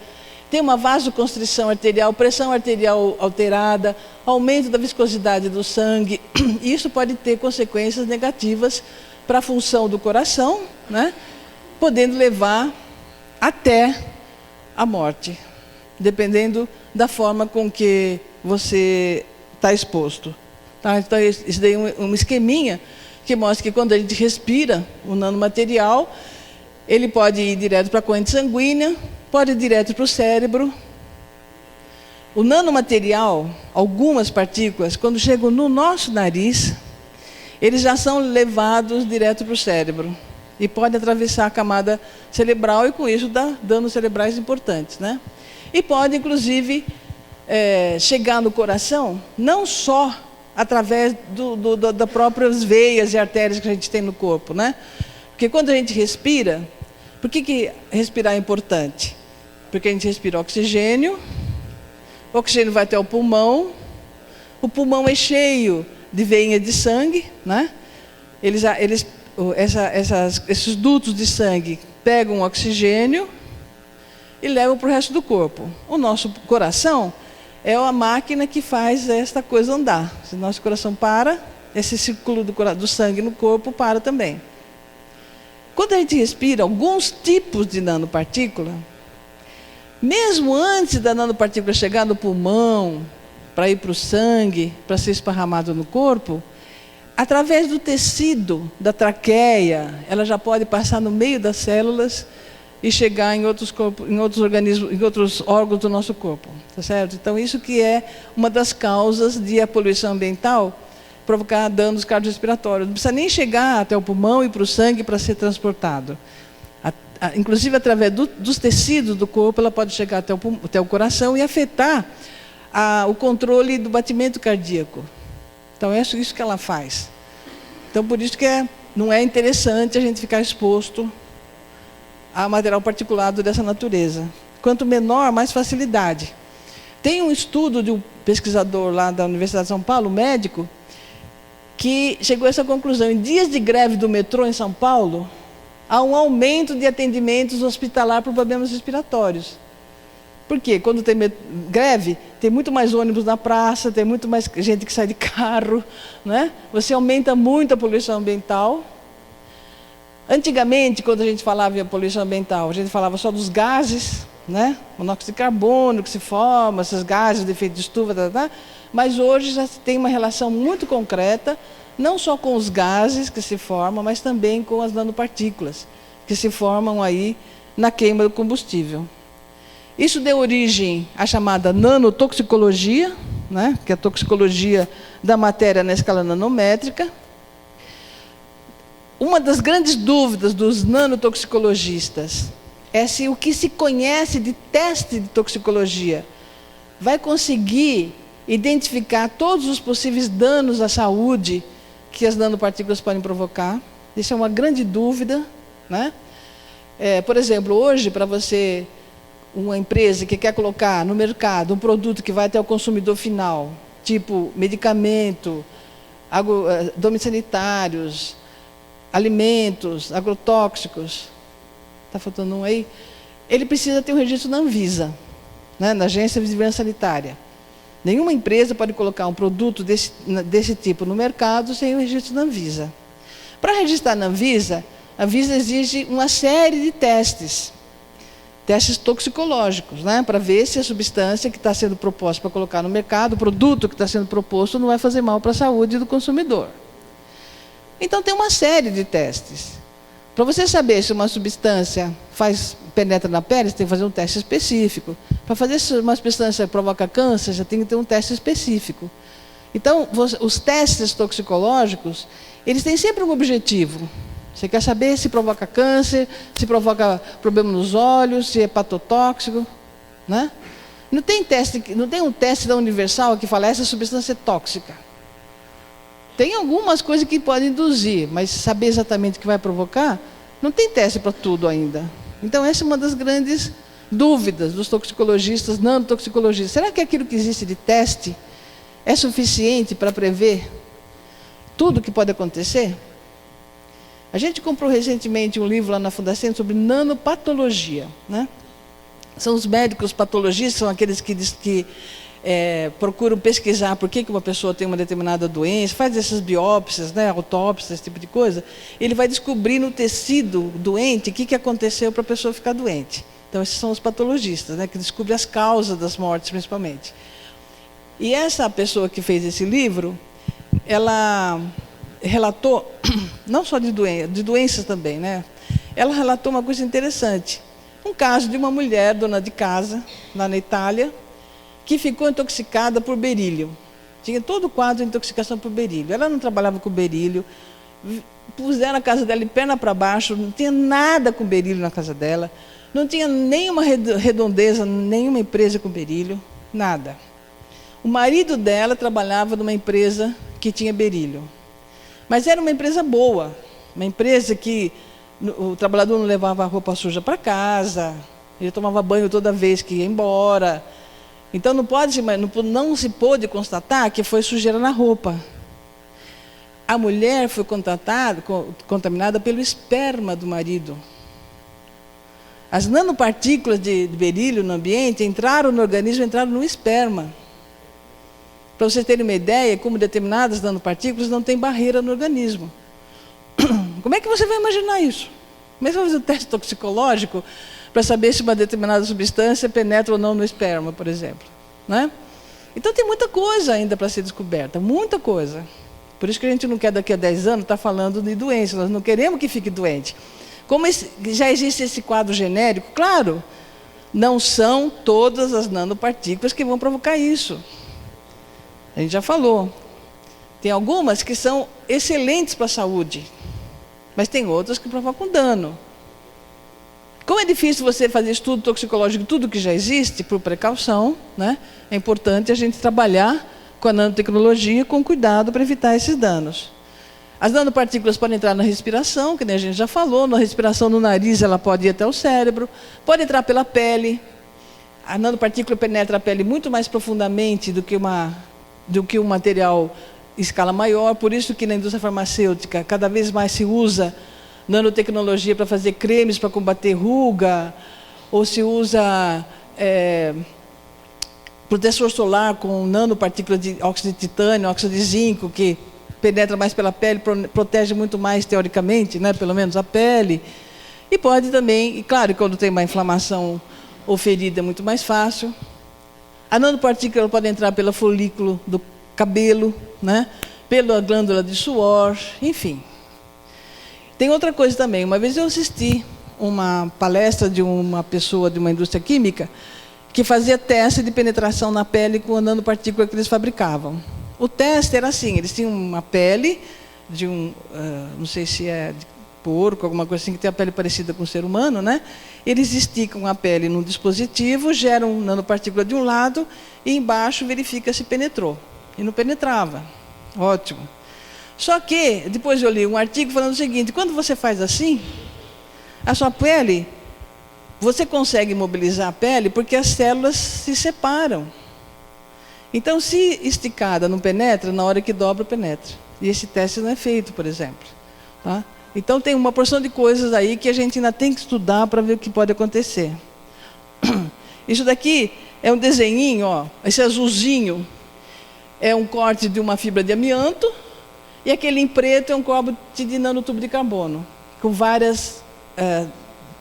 tem uma vasoconstrição arterial, pressão arterial alterada, aumento da viscosidade do sangue. E isso pode ter consequências negativas para a função do coração, né? Podendo levar até a morte, dependendo da forma com que você está exposto. Tá? Então, isso daí é um esqueminha que mostra que quando a gente respira o nanomaterial, ele pode ir direto para a corrente sanguínea, pode ir direto para o cérebro. O nanomaterial, algumas partículas, quando chegam no nosso nariz, eles já são levados direto para o cérebro e podem atravessar a camada cerebral e com isso dar danos cerebrais importantes, né? E pode, inclusive, chegar no coração, não só através das próprias veias e artérias que a gente tem no corpo, né? Porque quando a gente respira, por que respirar é importante? Porque a gente respira oxigênio, o oxigênio vai até o pulmão é cheio de veinha de sangue, né? Esses dutos de sangue pegam o oxigênio e levam para o resto do corpo. O nosso coração é a máquina que faz esta coisa andar. Se o nosso coração para, esse círculo do sangue no corpo para também. Quando a gente respira alguns tipos de nanopartícula, mesmo antes da nanopartícula chegar no pulmão, para ir para o sangue, para ser esparramado no corpo, através do tecido da traqueia, ela já pode passar no meio das células e chegar em outros organismos, em outros órgãos do nosso corpo, tá certo? Então isso que é uma das causas de a poluição ambiental provocar danos cardiorrespiratórios. Não precisa nem chegar até o pulmão e para o sangue para ser transportado. Inclusive através dos tecidos do corpo, ela pode chegar até o coração e afetar o controle do batimento cardíaco. Então é isso que ela faz. Então por isso que não é interessante a gente ficar exposto a material particulado dessa natureza. Quanto menor, mais facilidade. Tem um estudo de um pesquisador lá da Universidade de São Paulo, médico, que chegou a essa conclusão. Em dias de greve do metrô em São Paulo, há um aumento de atendimentos hospitalar por problemas respiratórios. Por quê? Quando tem greve, tem muito mais ônibus na praça, tem muito mais gente que sai de carro, né? Você aumenta muito a poluição ambiental. Antigamente, quando a gente falava em poluição ambiental, a gente falava só dos gases, né? Monóxido de carbono que se forma, esses gases de efeito de estufa, mas hoje já tem uma relação muito concreta, não só com os gases que se formam, mas também com as nanopartículas que se formam aí na queima do combustível. Isso deu origem à chamada nanotoxicologia, né? Que é a toxicologia da matéria na escala nanométrica. Uma das grandes dúvidas dos nanotoxicologistas é se o que se conhece de teste de toxicologia vai conseguir identificar todos os possíveis danos à saúde que as nanopartículas podem provocar. Isso é uma grande dúvida, né? Por exemplo, hoje, para você, uma empresa que quer colocar no mercado um produto que vai até o consumidor final, tipo medicamento, domínios sanitários, alimentos, agrotóxicos, está faltando um aí, ele precisa ter um registro na Anvisa, né, na Agência de Vigilância Sanitária. Nenhuma empresa pode colocar um produto desse tipo no mercado sem o registro na Anvisa. Para registrar na Anvisa, a Anvisa exige uma série de testes toxicológicos, né, para ver se a substância que está sendo proposta para colocar no mercado, o produto que está sendo proposto, não vai fazer mal para a saúde do consumidor. Então tem uma série de testes. Para você saber se uma substância penetra na pele, você tem que fazer um teste específico. Para fazer se uma substância provoca câncer, já tem que ter um teste específico. Então, os testes toxicológicos, eles têm sempre um objetivo. Você quer saber se provoca câncer, se provoca problema nos olhos, se é hepatotóxico, né? Não tem um teste da Universal que fala essa substância é tóxica. Tem algumas coisas que podem induzir, mas saber exatamente o que vai provocar, não tem teste para tudo ainda. Então essa é uma das grandes dúvidas dos toxicologistas, nanotoxicologistas. Será que aquilo que existe de teste é suficiente para prever tudo o que pode acontecer? A gente comprou recentemente um livro lá na Fundação sobre nanopatologia, né? São os médicos patologistas, são aqueles que procuram pesquisar por que uma pessoa tem uma determinada doença, faz essas biópsias, né, autópsias, esse tipo de coisa. Ele vai descobrir no tecido doente o que aconteceu para a pessoa ficar doente. Então, esses são os patologistas, né, que descobrem as causas das mortes, principalmente. E essa pessoa que fez esse livro, ela relatou, não só de doenças também, né? Ela relatou uma coisa interessante. Um caso de uma mulher, dona de casa, lá na Itália, que ficou intoxicada por berílio. Tinha todo o quadro de intoxicação por berílio. Ela não trabalhava com berílio, puseram a casa dela de perna para baixo, não tinha nada com berílio na casa dela, não tinha nenhuma redondeza, nenhuma empresa com berílio, nada. O marido dela trabalhava numa empresa que tinha berílio. Mas era uma empresa boa, uma empresa que o trabalhador não levava a roupa suja para casa, ele tomava banho toda vez que ia embora. Então não se pôde constatar que foi sujeira na roupa. A mulher foi contaminada pelo esperma do marido. As nanopartículas de berílio no ambiente entraram no organismo, entraram no esperma. Para vocês terem uma ideia, como determinadas nanopartículas não têm barreira no organismo. Como é que você vai imaginar isso? Como é que você vai fazer um teste toxicológico para saber se uma determinada substância penetra ou não no esperma, por exemplo? Né? Então tem muita coisa ainda para ser descoberta, muita coisa. Por isso que a gente não quer daqui a 10 anos estar falando de doença, nós não queremos que fique doente. Como já existe esse quadro genérico, claro, não são todas as nanopartículas que vão provocar isso. A gente já falou. Tem algumas que são excelentes para a saúde, mas tem outras que provocam dano. Como é difícil você fazer estudo toxicológico de tudo que já existe, por precaução, né? É importante a gente trabalhar com a nanotecnologia com cuidado para evitar esses danos. As nanopartículas podem entrar na respiração, que nem a gente já falou, na respiração no nariz ela pode ir até o cérebro, pode entrar pela pele. A nanopartícula penetra a pele muito mais profundamente do que um material em escala maior, por isso que na indústria farmacêutica cada vez mais se usa nanotecnologia para fazer cremes para combater ruga, ou se usa protetor solar com nanopartículas de óxido de titânio, óxido de zinco, que penetra mais pela pele, protege muito mais teoricamente, né, pelo menos a pele. E pode também, e claro, quando tem uma inflamação ou ferida é muito mais fácil. A nanopartícula pode entrar pelo folículo do cabelo, né, pela glândula de suor, enfim. Tem outra coisa também. Uma vez eu assisti uma palestra de uma pessoa de uma indústria química que fazia teste de penetração na pele com a nanopartícula que eles fabricavam. O teste era assim, eles tinham uma pele de não sei se é de porco, alguma coisa assim, que tem a pele parecida com o ser humano, né? Eles esticam a pele num dispositivo, geram nanopartícula de um lado e embaixo verifica se penetrou. E não penetrava. Ótimo. Só que, depois eu li um artigo falando o seguinte, quando você faz assim, a sua pele, você consegue mobilizar a pele porque as células se separam. Então, se esticada não penetra, na hora que dobra, penetra. E esse teste não é feito, por exemplo. Tá? Então, tem uma porção de coisas aí que a gente ainda tem que estudar para ver o que pode acontecer. Isso daqui é um desenhinho, ó, esse azulzinho é um corte de uma fibra de amianto, e aquele em preto é um cobre de nanotubo de carbono, com vários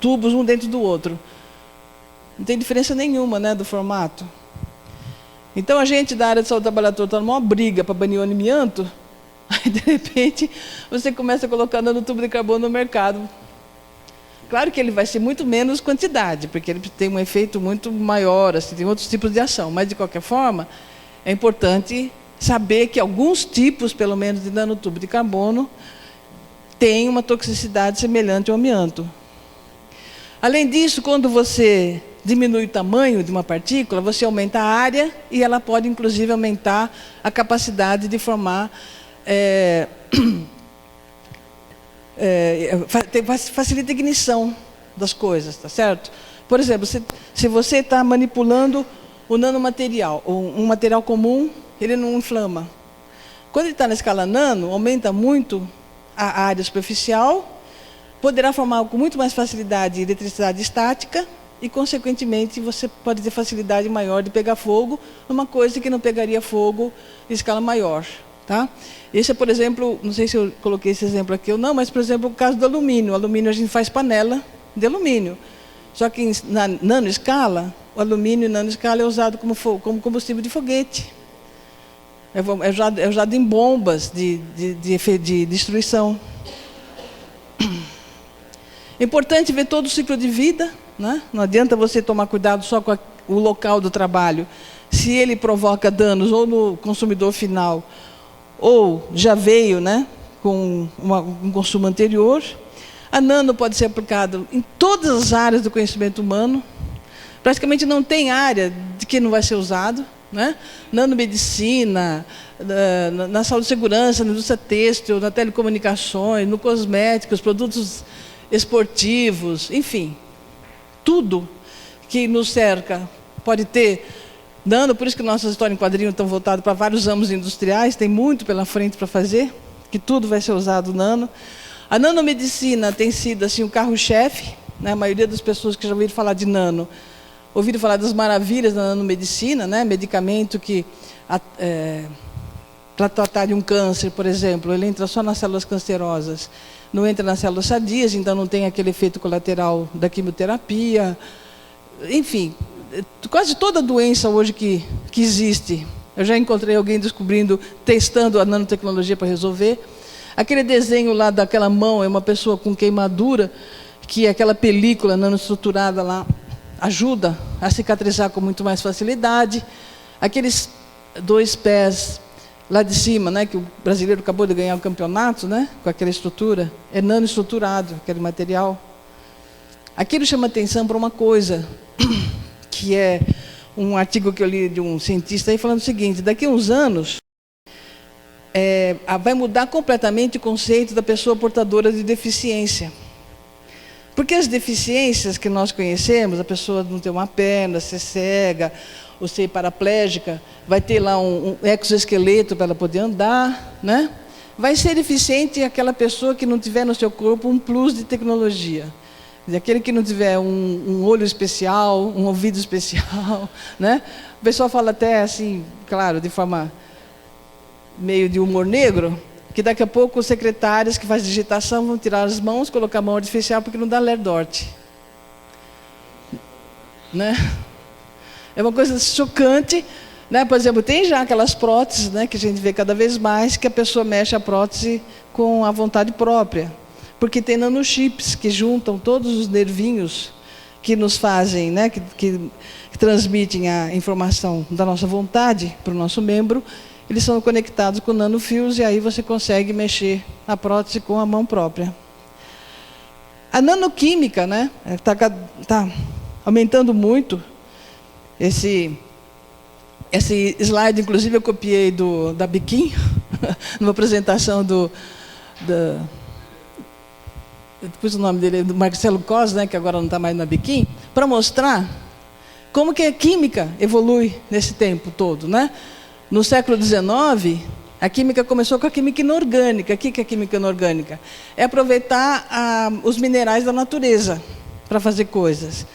tubos um dentro do outro. Não tem diferença nenhuma, né, do formato. Então a gente da área de saúde do trabalhador está numa briga para banir o amianto, aí de repente você começa a colocar nanotubo de carbono no mercado. Claro que ele vai ser muito menos quantidade, porque ele tem um efeito muito maior, assim, tem outros tipos de ação, mas de qualquer forma é importante saber que alguns tipos, pelo menos, de nanotubo de carbono têm uma toxicidade semelhante ao amianto. Além disso, quando você diminui o tamanho de uma partícula, você aumenta a área e ela pode, inclusive, aumentar a capacidade de formar, facilita a ignição das coisas, tá certo? Por exemplo, se você está manipulando o nanomaterial, ou um material comum, ele não inflama. Quando ele está na escala nano, aumenta muito a área superficial, poderá formar com muito mais facilidade eletricidade estática e, consequentemente, você pode ter facilidade maior de pegar fogo numa coisa que não pegaria fogo em escala maior. Tá? Esse é, por exemplo, não sei se eu coloquei esse exemplo aqui ou não, mas, por exemplo, o caso do alumínio. O alumínio a gente faz panela de alumínio. Só que na nanoescala, o alumínio em nanoescala é usado como combustível de foguete. É usado em bombas de destruição. É importante ver todo o ciclo de vida, né? Não adianta você tomar cuidado só com o local do trabalho, se ele provoca danos ou no consumidor final, ou já veio, né, com um consumo anterior. A nano pode ser aplicada em todas as áreas do conhecimento humano. Praticamente não tem área de que não vai ser usado, né? Nanomedicina, na saúde e segurança, na indústria têxtil, na telecomunicações, no cosméticos, produtos esportivos, enfim, tudo que nos cerca pode ter nano. Por isso que nossas histórias em quadrinho estão voltadas para vários ramos industriais, tem muito pela frente para fazer, que tudo vai ser usado nano. A nanomedicina tem sido assim, o carro-chefe, né? A maioria das pessoas que já ouviram falar de nano, ouviram falar das maravilhas da nanomedicina, né? Medicamento que, para tratar de um câncer, por exemplo, ele entra só nas células cancerosas, não entra nas células sadias, então não tem aquele efeito colateral da quimioterapia. Enfim, quase toda doença hoje que existe, eu já encontrei alguém descobrindo, testando a nanotecnologia para resolver. Aquele desenho lá daquela mão é uma pessoa com queimadura, que aquela película nanoestruturada lá ajuda a cicatrizar com muito mais facilidade. Aqueles 2 pés lá de cima, né, que o brasileiro acabou de ganhar o campeonato, né, com aquela estrutura, é nanoestruturado, aquele material. Aquilo chama atenção para uma coisa, que é um artigo que eu li de um cientista aí falando o seguinte: daqui a uns anos vai mudar completamente o conceito da pessoa portadora de deficiência. Porque as deficiências que nós conhecemos, a pessoa não ter uma perna, ser cega, ou ser paraplégica, vai ter lá um exoesqueleto para ela poder andar, né? Vai ser deficiente aquela pessoa que não tiver no seu corpo um plus de tecnologia. Aquele que não tiver um olho especial, um ouvido especial, né? O pessoal fala até assim, claro, de forma meio de humor negro, que daqui a pouco os secretários que fazem digitação vão tirar as mãos, colocar a mão artificial porque não dá lerdorte. Né? É uma coisa chocante, né? Por exemplo, tem já aquelas próteses, né, que a gente vê cada vez mais, que a pessoa mexe a prótese com a vontade própria. Porque tem nanochips que juntam todos os nervinhos que nos fazem, né, que transmitem a informação da nossa vontade para o nosso membro. Eles são conectados com nanofios e aí você consegue mexer a prótese com a mão própria. A nanoquímica, né, tá aumentando muito. Esse slide, inclusive, eu copiei da Biquim, numa apresentação depois o nome dele, do Marcelo Cos, né, que agora não está mais na Biquim, para mostrar como que a química evolui nesse tempo todo, né? No século XIX, a química começou com a química inorgânica. O que é química inorgânica? É aproveitar os minerais da natureza para fazer coisas.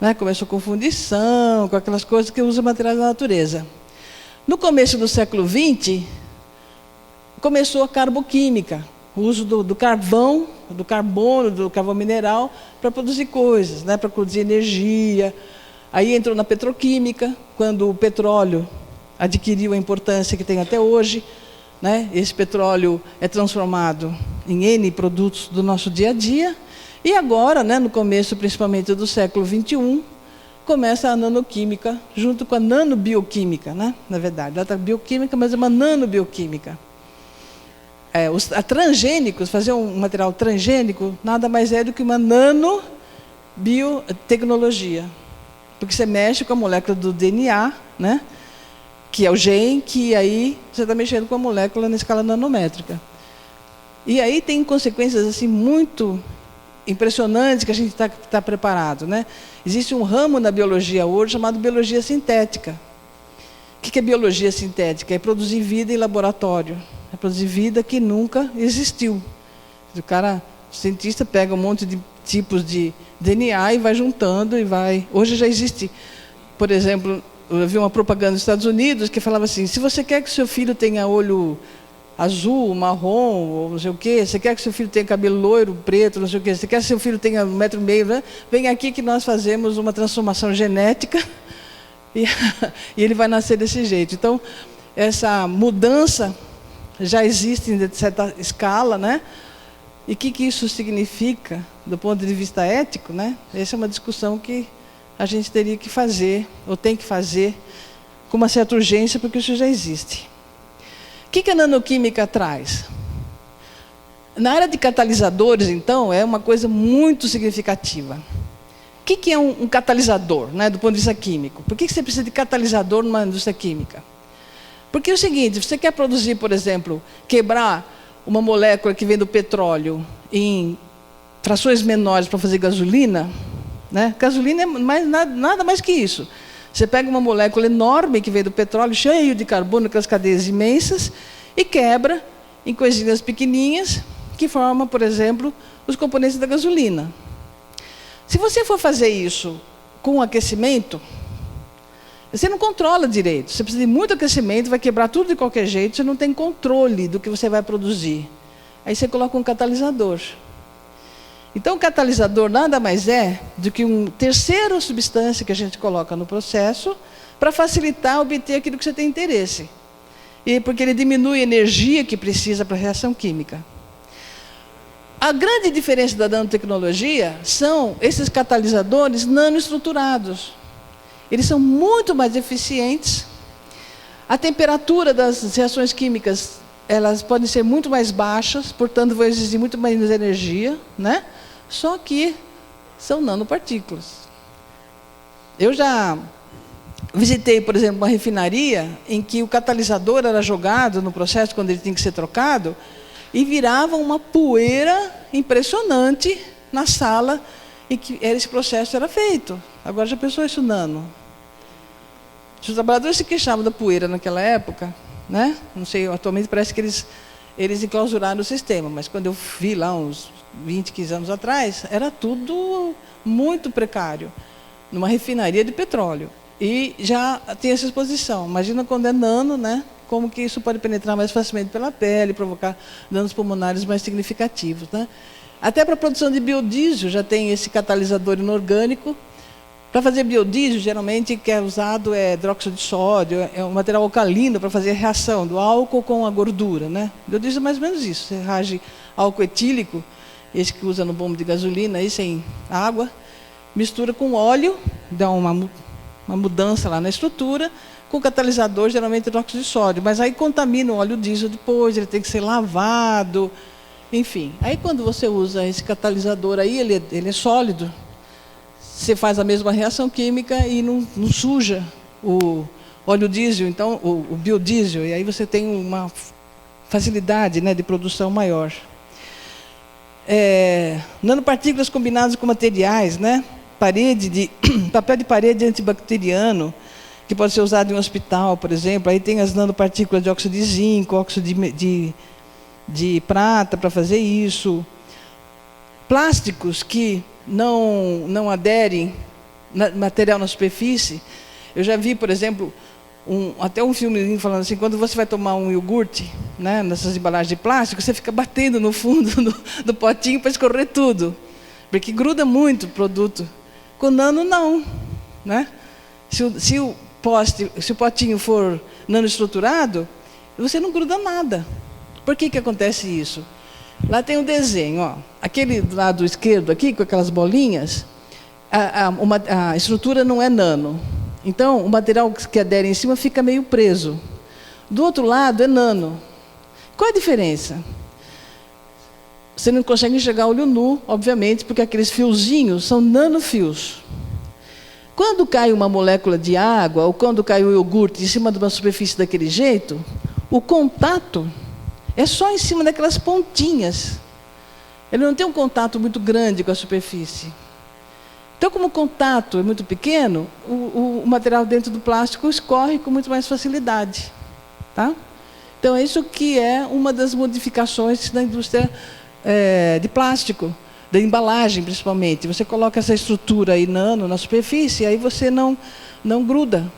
Né? Começou com fundição, com aquelas coisas que usam materiais da natureza. No começo do século XX, começou a carboquímica, o uso do carvão, do carbono, do carvão mineral, para produzir coisas, né? Para produzir energia. Aí entrou na petroquímica, quando o petróleo adquiriu a importância que tem até hoje, né? Esse petróleo é transformado em N produtos do nosso dia a dia. E agora, né, no começo principalmente do século XXI, começa a nanoquímica, junto com a nanobioquímica, né? Na verdade, ela está bioquímica, mas é uma nanobioquímica. A transgênicos, fazer um material transgênico, nada mais é do que uma nanobiotecnologia. Porque você mexe com a molécula do DNA, né? Que é o gene, que aí você está mexendo com a molécula na escala nanométrica. E aí tem consequências assim, muito impressionantes que a gente está preparado. Né? Existe um ramo na biologia hoje chamado biologia sintética. O que é biologia sintética? É produzir vida em laboratório. É produzir vida que nunca existiu. O cientista pega um monte de tipos de DNA e vai juntando e vai... Hoje já existe, por exemplo, eu vi uma propaganda nos Estados Unidos que falava assim: se você quer que seu filho tenha olho azul, marrom, ou não sei o quê, você quer que seu filho tenha cabelo loiro, preto, não sei o quê, você quer que seu filho tenha 1,5 m, né? Vem aqui que nós fazemos uma transformação genética e ele vai nascer desse jeito. Então, essa mudança já existe em certa escala, né? E o que isso significa do ponto de vista ético, né? Essa é uma discussão que a gente teria que fazer, ou tem que fazer, com uma certa urgência, porque isso já existe. O que a nanoquímica traz? Na área de catalisadores, então, é uma coisa muito significativa. que é um catalisador, né, do ponto de vista químico? Por que você precisa de catalisador numa indústria química? Porque é o seguinte, você quer produzir, por exemplo, quebrar uma molécula que vem do petróleo em frações menores para fazer gasolina, né? Gasolina é nada mais que isso. Você pega uma molécula enorme que vem do petróleo, cheio de carbono, com as cadeias imensas, e quebra em coisinhas pequenininhas, que formam, por exemplo, os componentes da gasolina. Se você for fazer isso com aquecimento, você não controla direito. Você precisa de muito aquecimento, vai quebrar tudo de qualquer jeito, você não tem controle do que você vai produzir. Aí você coloca um catalisador. Então, o catalisador nada mais é do que uma terceira substância que a gente coloca no processo para facilitar obter aquilo que você tem interesse. E porque ele diminui a energia que precisa para a reação química. A grande diferença da nanotecnologia são esses catalisadores nanoestruturados. Eles são muito mais eficientes. A temperatura das reações químicas, elas podem ser muito mais baixas, portanto, vão exigir muito menos energia, né? Só que são nanopartículas. Eu já visitei, por exemplo, uma refinaria em que o catalisador era jogado no processo quando ele tinha que ser trocado e virava uma poeira impressionante na sala em que esse processo era feito. Agora já pensou isso nano? Os trabalhadores se queixavam da poeira naquela época, né? Não sei, atualmente parece que eles enclausuraram o sistema, mas quando eu vi lá uns 20, 15 anos atrás, era tudo muito precário, numa refinaria de petróleo. E já tem essa exposição. Imagina quando é nano, né? Como que isso pode penetrar mais facilmente pela pele, provocar danos pulmonares mais significativos, né? Até para a produção de biodiesel já tem esse catalisador inorgânico. Para fazer biodiesel, geralmente o que é usado é hidróxido de sódio, é um material alcalino para fazer a reação do álcool com a gordura, né? Biodiesel é mais ou menos isso. Você reage álcool etílico, esse que usa no bombo de gasolina, aí sem água, mistura com óleo, dá uma mudança lá na estrutura, com catalisador, geralmente hidróxido de sódio, mas aí contamina o óleo diesel depois, ele tem que ser lavado, enfim. Aí quando você usa esse catalisador aí, ele é sólido, você faz a mesma reação química e não suja o óleo diesel, então o biodiesel, e aí você tem uma facilidade, né, de produção maior. Nanopartículas combinadas com materiais, né? Papel de parede antibacteriano, que pode ser usado em um hospital, por exemplo. Aí tem as nanopartículas de óxido de zinco, óxido de prata para fazer isso. Plásticos que não aderem material na superfície. Eu já vi, por exemplo, até um filmezinho falando assim, quando você vai tomar um iogurte, né, nessas embalagens de plástico, você fica batendo no fundo do potinho para escorrer tudo, porque gruda muito o produto. Com nano, não, né? Se o potinho for nanoestruturado, você não gruda nada. Por que acontece isso? Lá tem um desenho, ó. Aquele do lado esquerdo aqui, com aquelas bolinhas, a estrutura não é nano. Então, o material que adere em cima fica meio preso. Do outro lado é nano. Qual a diferença? Você não consegue enxergar olho nu, obviamente, porque aqueles fiozinhos são nanofios. Quando cai uma molécula de água, ou quando cai o iogurte em cima de uma superfície daquele jeito, o contato é só em cima daquelas pontinhas. Ele não tem um contato muito grande com a superfície. Então, como o contato é muito pequeno, o material dentro do plástico escorre com muito mais facilidade. Tá? Então, é isso que é uma das modificações da indústria de plástico, da embalagem principalmente. Você coloca essa estrutura aí nano na superfície, aí você não gruda.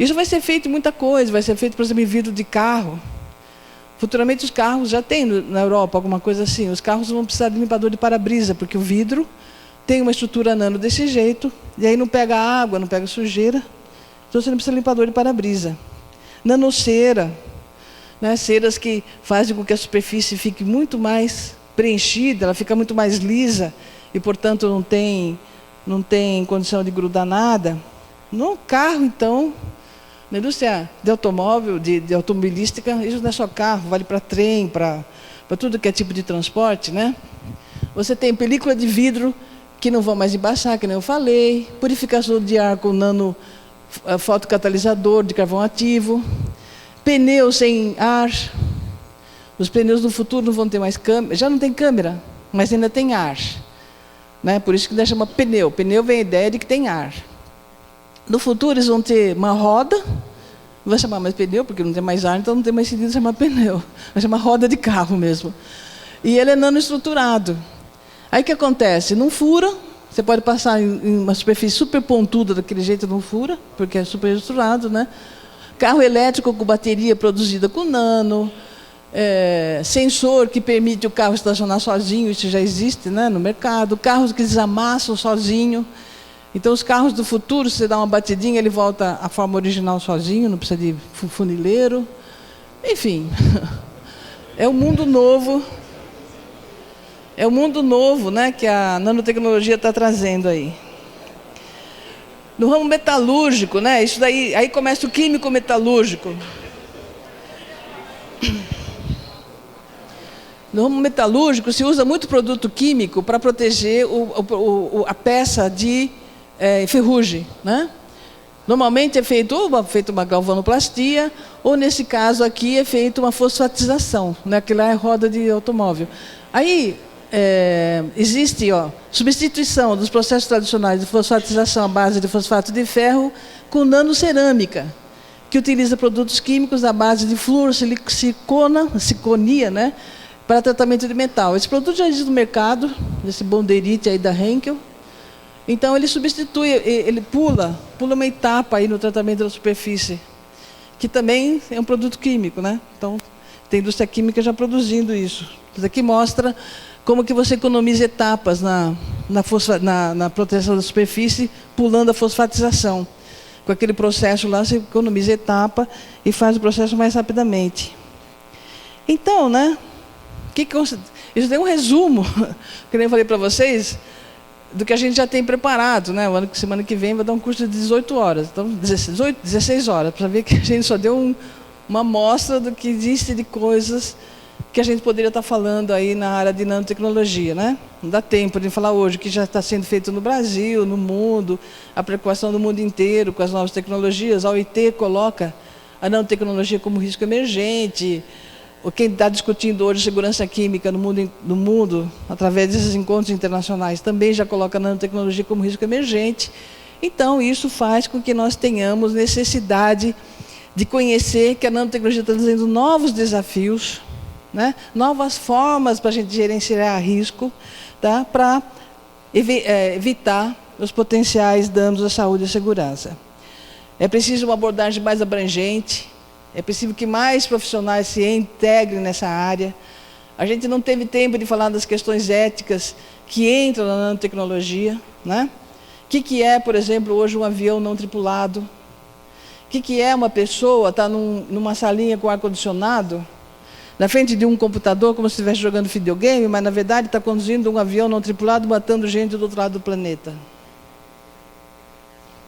Isso vai ser feito em muita coisa, vai ser feito, por exemplo, em vidro de carro. Futuramente os carros, já tem na Europa alguma coisa assim, os carros vão precisar de limpador de para-brisa, porque o vidro tem uma estrutura nano desse jeito, e aí não pega água, não pega sujeira, então você não precisa de limpador de para-brisa. Nanocera, né, ceras que fazem com que a superfície fique muito mais preenchida, ela fica muito mais lisa, e portanto não tem condição de grudar nada. No carro, então, na indústria de automóvel, de automobilística, isso não é só carro, vale para trem, para tudo que é tipo de transporte, né? Você tem película de vidro que não vão mais embaçar, que nem eu falei, purificador de ar com nano fotocatalisador de carvão ativo, pneus sem ar. Os pneus do futuro não vão ter mais câmera, já não tem câmera, mas ainda tem ar, né? Por isso que ainda chama pneu. Pneu vem a ideia de que tem ar. No futuro eles vão ter uma roda, não vai chamar mais pneu, porque não tem mais ar, então não tem mais sentido chamar pneu. Vai chamar roda de carro mesmo. E ele é nanoestruturado. Aí o que acontece? Não fura, você pode passar em uma superfície super pontuda, daquele jeito não fura, porque é super estruturado, né? Carro elétrico com bateria produzida com nano, sensor que permite o carro estacionar sozinho, isso já existe, né, no mercado. Carros que desamassam sozinho. Então, os carros do futuro, se você dá uma batidinha, ele volta à forma original sozinho, não precisa de funileiro. Enfim, é um mundo novo. É um mundo novo, né, que a nanotecnologia está trazendo aí. No ramo metalúrgico, né, isso daí, aí começa o químico metalúrgico. No ramo metalúrgico se usa muito produto químico para proteger a peça de ferrugem, né? Normalmente é feito uma galvanoplastia, ou nesse caso aqui é feito uma fosfatização, né? Que lá é roda de automóvel. Aí existe substituição dos processos tradicionais de fosfatização à base de fosfato de ferro com nanocerâmica, que utiliza produtos químicos à base de fluorosiconia, né? Para tratamento de metal. Esse produto já existe no mercado, esse Bonderite aí da Henkel. Então ele substitui, ele pula uma etapa aí no tratamento da superfície, que também é um produto químico, né? Então tem indústria química já produzindo isso. Isso aqui mostra como que você economiza etapas na proteção da superfície, pulando a fosfatização. Com aquele processo lá, você economiza etapa e faz o processo mais rapidamente. Então, né? Isso tem um resumo, que nem eu falei para vocês, do que a gente já tem preparado, né? Semana que vem vai dar um curso de 18 horas, então 16 horas, para ver que a gente só deu uma amostra do que existe de coisas que a gente poderia estar falando aí na área de nanotecnologia, né? Não dá tempo de falar hoje o que já está sendo feito no Brasil, no mundo, a preocupação do mundo inteiro com as novas tecnologias. A OIT coloca a nanotecnologia como risco emergente. Quem está discutindo hoje segurança química no mundo, através desses encontros internacionais, também já coloca a nanotecnologia como risco emergente. Então, isso faz com que nós tenhamos necessidade de conhecer que a nanotecnologia está trazendo novos desafios, né? Novas formas para a gente gerenciar risco, tá? Para evitar os potenciais danos à saúde e à segurança. É preciso uma abordagem mais abrangente. É preciso que mais profissionais se integrem nessa área. A gente não teve tempo de falar das questões éticas que entram na nanotecnologia, né? O que é, por exemplo, hoje um avião não tripulado? O que é uma pessoa estar numa salinha com ar-condicionado, na frente de um computador, como se estivesse jogando videogame, mas, na verdade, está conduzindo um avião não tripulado, matando gente do outro lado do planeta?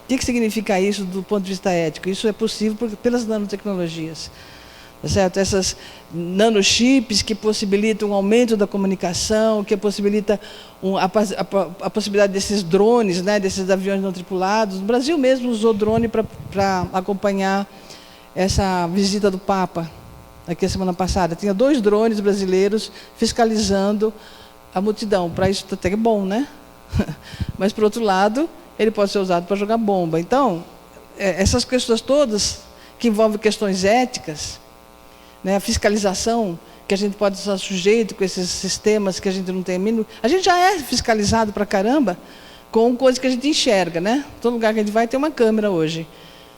O que significa isso do ponto de vista ético? Isso é possível pelas nanotecnologias. Tá certo? Essas nanochips que possibilitam um aumento da comunicação, que possibilita a possibilidade desses drones, né, desses aviões não tripulados. No Brasil mesmo usou drone para acompanhar essa visita do Papa, aqui a semana passada. Tinha 2 drones brasileiros fiscalizando a multidão. Para isso até é bom, né? Mas, por outro lado, ele pode ser usado para jogar bomba. Então, essas questões todas, que envolvem questões éticas, né, a fiscalização, que a gente pode estar sujeito com esses sistemas que a gente não tem a mínimo. A gente já é fiscalizado para caramba com coisas que a gente enxerga, né? Todo lugar que a gente vai tem uma câmera hoje.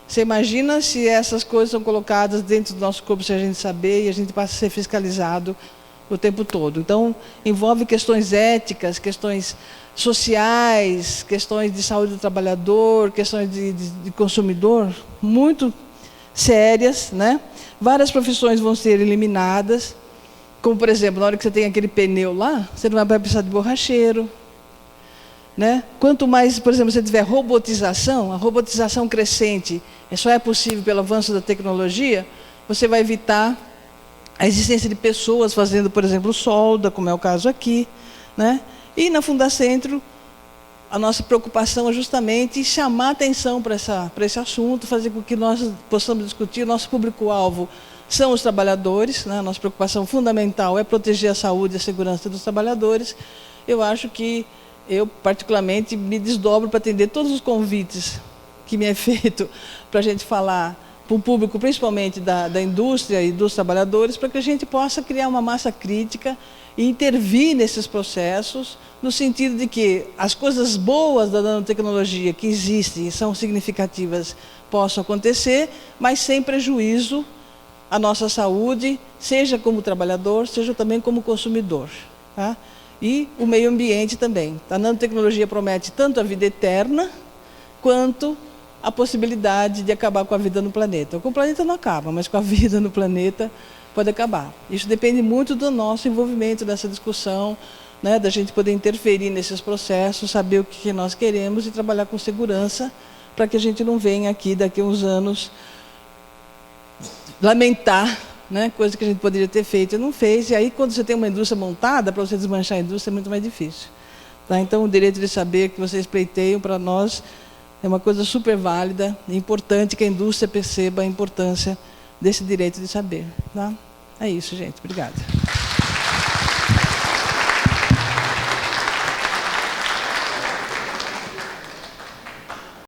Você imagina se essas coisas são colocadas dentro do nosso corpo sem a gente saber e a gente passa a ser fiscalizado o tempo todo. Então, envolve questões éticas, questões sociais, questões de saúde do trabalhador, questões de consumidor, muito sérias, né? Várias profissões vão ser eliminadas, como, por exemplo, na hora que você tem aquele pneu lá, você não vai precisar de borracheiro, né? Quanto mais, por exemplo, você tiver robotização, a robotização crescente, só é possível pelo avanço da tecnologia, você vai evitar a existência de pessoas fazendo, por exemplo, solda, como é o caso aqui, né? E na Fundacentro, a nossa preocupação é justamente chamar atenção para esse assunto, fazer com que nós possamos discutir. Nosso público-alvo são os trabalhadores, né? Nossa preocupação fundamental é proteger a saúde e a segurança dos trabalhadores. Eu acho que eu, particularmente, me desdobro para atender todos os convites que me é feito para a gente falar para o público, principalmente da indústria e dos trabalhadores, para que a gente possa criar uma massa crítica e intervir nesses processos, no sentido de que as coisas boas da nanotecnologia que existem e são significativas possam acontecer, mas sem prejuízo à nossa saúde, seja como trabalhador, seja também como consumidor. Tá? E o meio ambiente também. A nanotecnologia promete tanto a vida eterna, quanto a possibilidade de acabar com a vida no planeta. Com o planeta não acaba, mas com a vida no planeta pode acabar. Isso depende muito do nosso envolvimento nessa discussão, né, da gente poder interferir nesses processos, saber o que nós queremos e trabalhar com segurança, para que a gente não venha aqui daqui a uns anos lamentar, né, coisa que a gente poderia ter feito e não fez. E aí, quando você tem uma indústria montada, para você desmanchar a indústria é muito mais difícil. Tá? Então, o direito de saber que vocês pleiteiam, para nós, é uma coisa super válida e importante que a indústria perceba a importância desse direito de saber. Tá? É isso, gente. Obrigada.